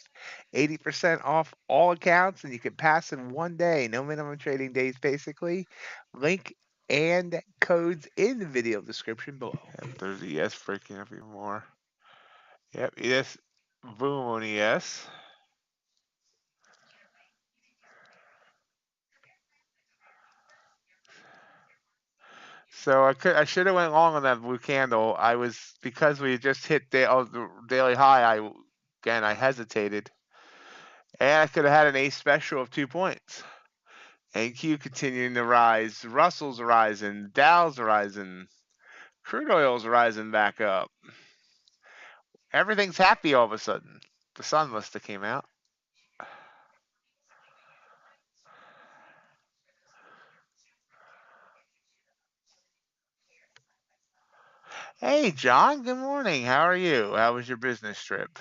80% off all accounts, and you can pass in one day. No minimum trading days, basically. Link and codes in the video description below. Yep, there's ES breaking up even more. Yep, ES, boom on ES. So I should have went long on that blue candle. Because we just hit the daily high. I hesitated, and I could have had an ace special of 2 points. And Q continuing to rise. Russell's rising. Dow's rising. Crude oil's rising back up. Everything's happy all of a sudden. The sun must have came out. Hey, John. Good morning. How are you? How was your business trip?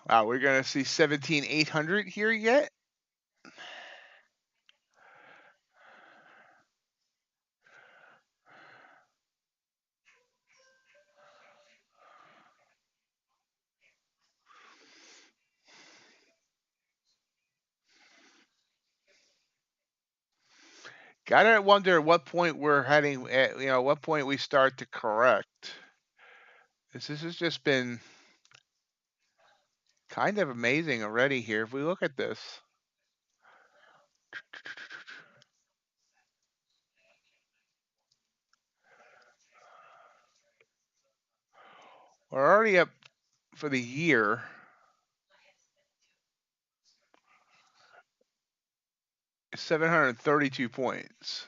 Wow, we're gonna see 17,800 here yet? Gotta wonder at what point we're heading at, what point we start to correct. This has just been kind of amazing already here. If we look at this, we're already up for the year. $732 points.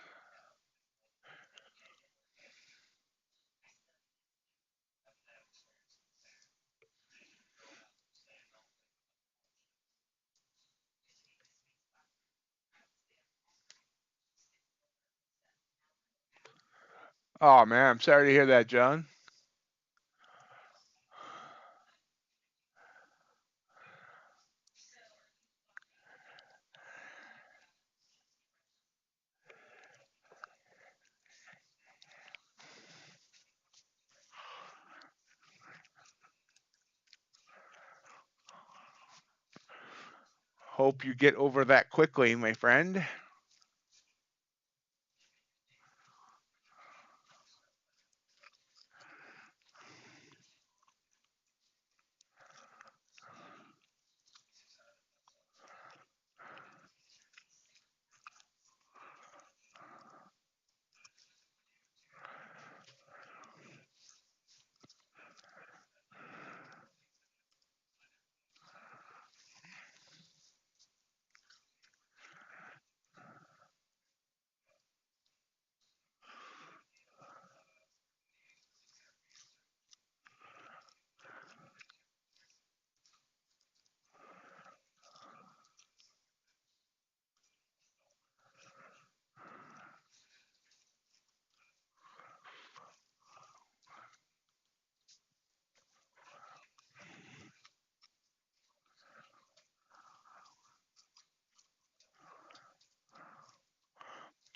Oh man, I'm sorry to hear that, John. Hope you get over that quickly, my friend.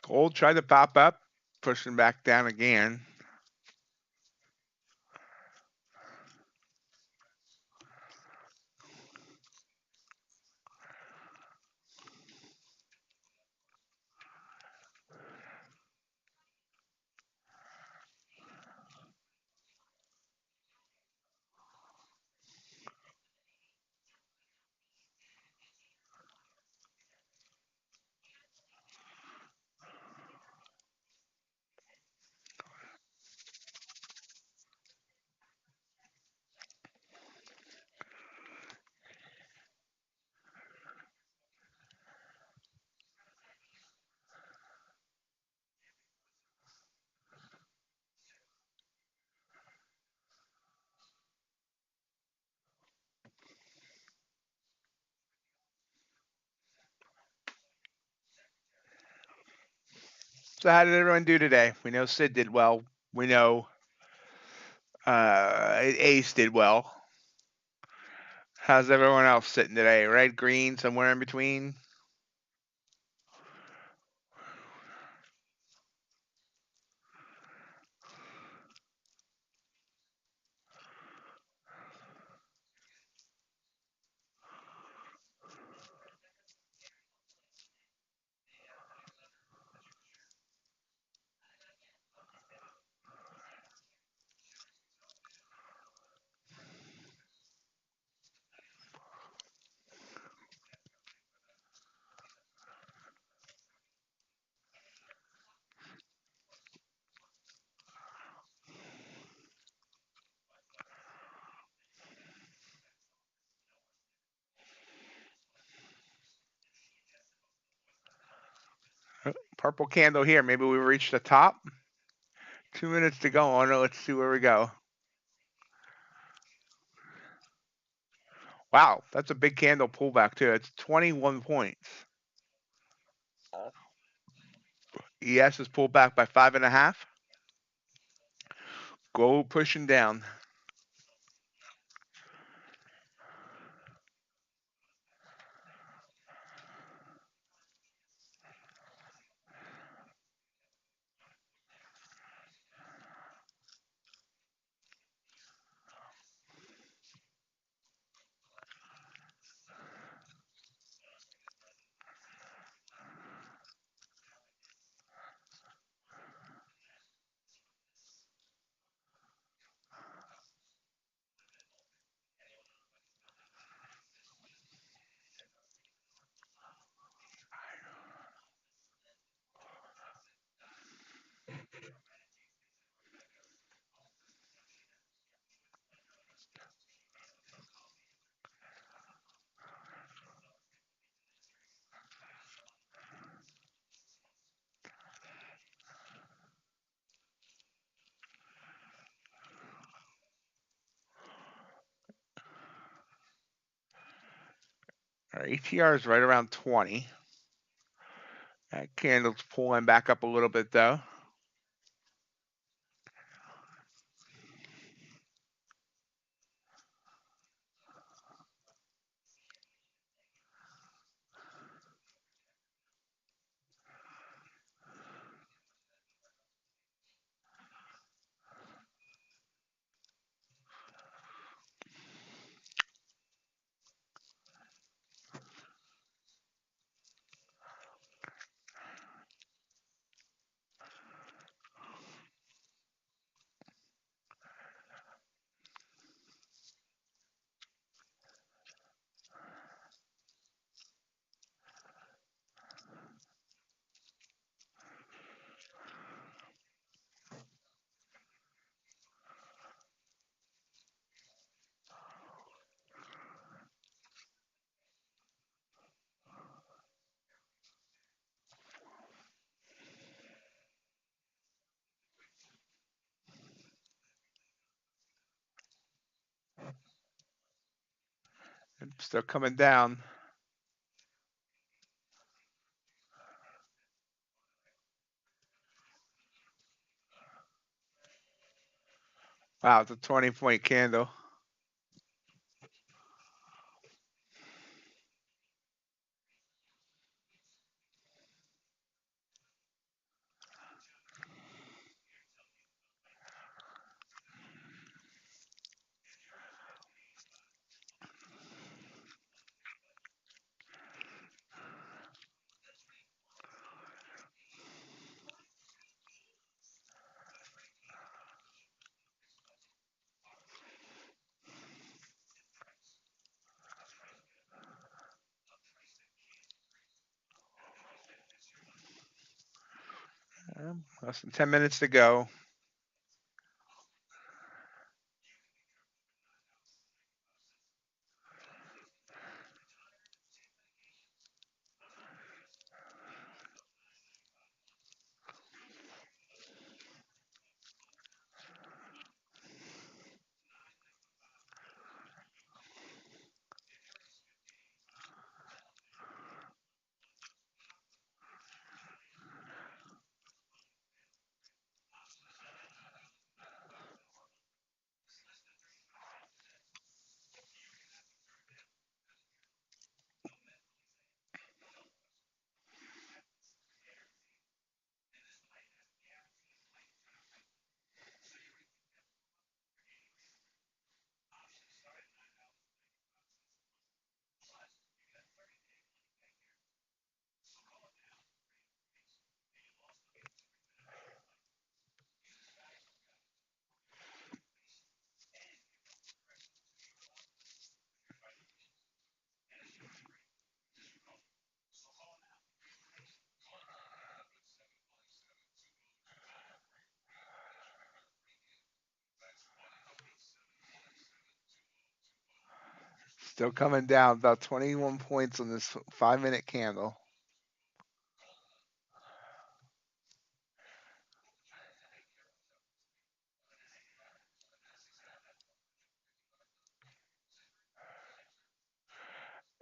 Gold tried to pop up, pushing back down again. So how did everyone do today? We know Sid did well. We know Ace did well. How's everyone else sitting today? Red, green, somewhere in between? Purple candle here. Maybe we reached the top. 2 minutes to go on it. Let's see where we go. Wow, that's a big candle pullback too. It's 21 points. ES is pulled back by 5.5. Gold pushing down. Our ATR is right around 20. That candle's pulling back up a little bit though. It's still coming down. Wow, it's a 20-point candle. Less than 10 minutes to go. Still coming down about 21 points on this 5-minute candle.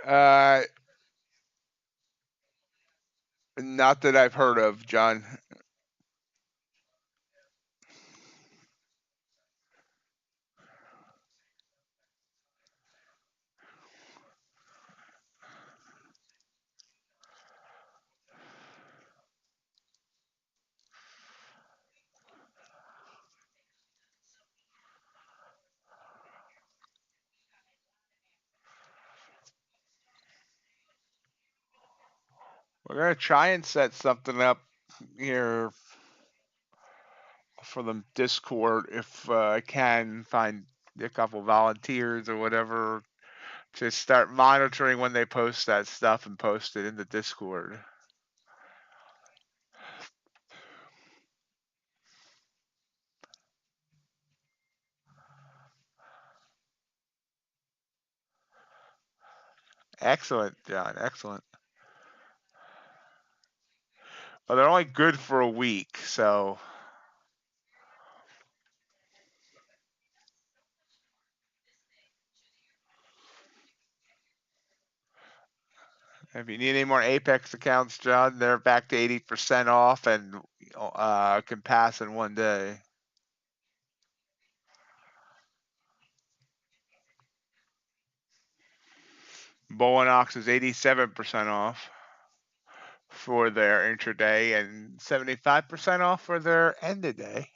Not that I've heard of, John. We're going to try and set something up here for the Discord if I can find a couple volunteers or whatever to start monitoring when they post that stuff and post it in the Discord. Excellent, John. Excellent. Well, they're only good for a week, so if you need any more Apex accounts, John, they're back to 80% off and can pass in one day. Bulenox is 87% off for their intraday and 75% off for their end of day.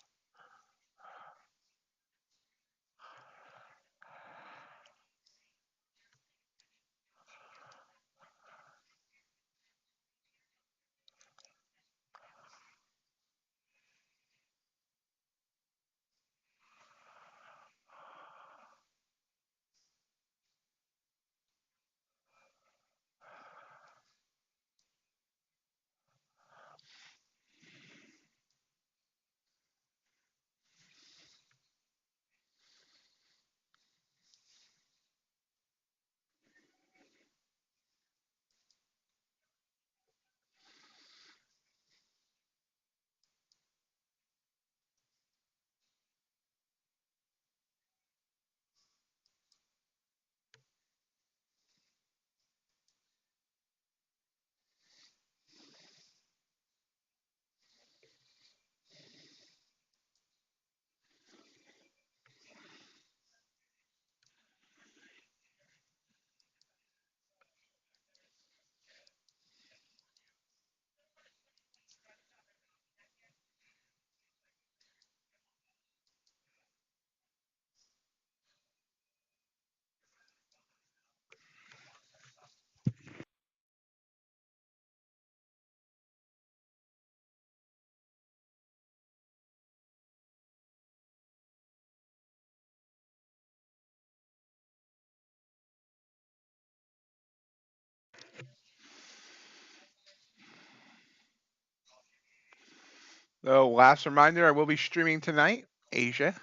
So last reminder, I will be streaming tonight, Asia,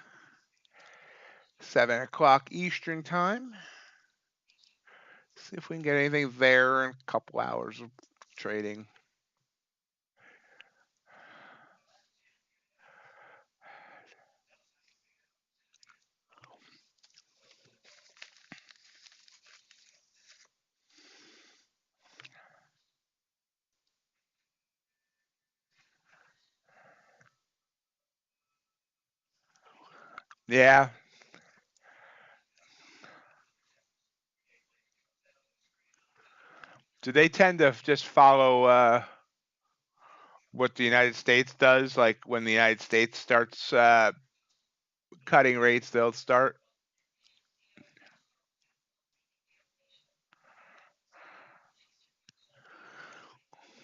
7 o'clock Eastern time. See if we can get anything there in a couple hours of trading. Yeah. Do they tend to just follow what the United States does? Like when the United States starts cutting rates, they'll start.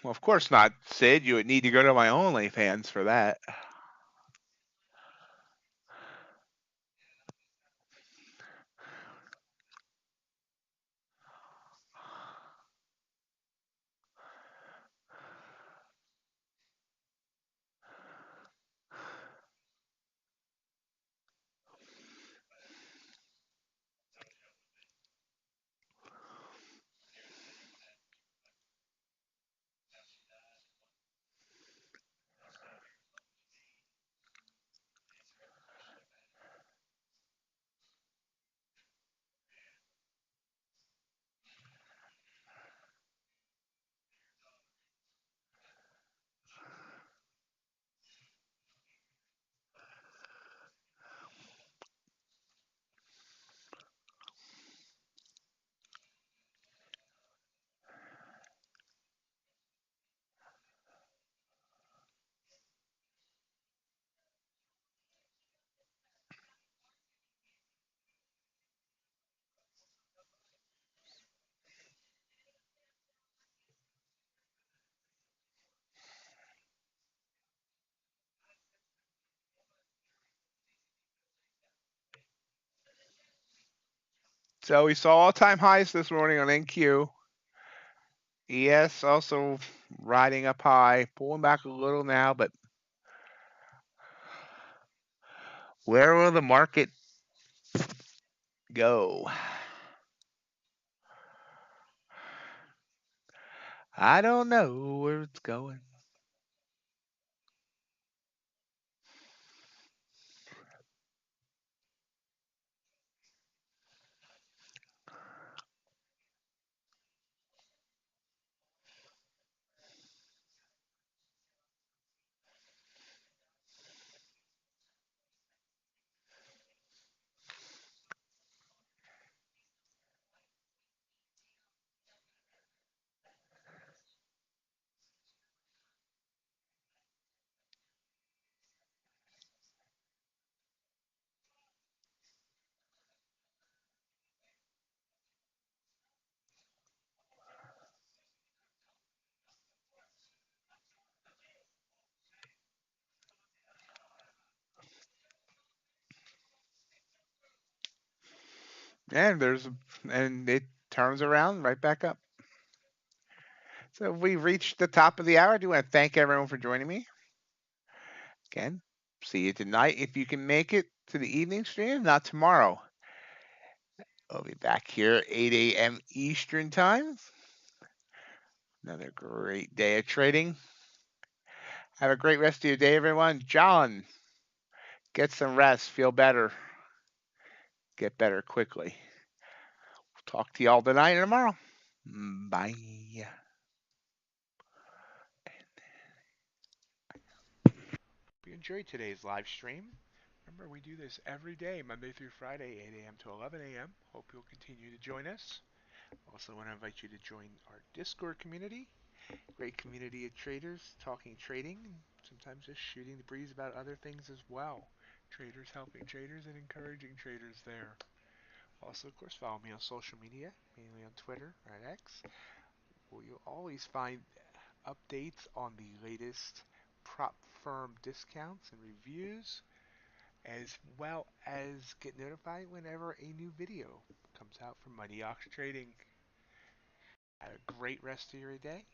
Well, of course not, Sid. You would need to go to my OnlyFans for that. So we saw all-time highs this morning on NQ. ES also riding up high, pulling back a little now, but where will the market go? I don't know where it's going. And it turns around right back up. So we reached the top of the hour. I do want to thank everyone for joining me. Again, see you tonight if you can make it to the evening stream. Not tomorrow. I'll be back here 8 a.m. Eastern Time. Another great day of trading. Have a great rest of your day, everyone. John, get some rest. Feel better. Get better quickly. Talk to you all tonight and tomorrow. Bye. If you enjoyed today's live stream, remember we do this every day, Monday through Friday, 8 a.m. to 11 a.m. Hope you'll continue to join us. Also want to invite you to join our Discord community. Great community of traders talking trading and sometimes just shooting the breeze about other things as well. Traders helping traders and encouraging traders there. Also, of course, follow me on social media, mainly on Twitter or at X, where you'll always find updates on the latest prop firm discounts and reviews, as well as get notified whenever a new video comes out from MightyOxTrading. Have a great rest of your day.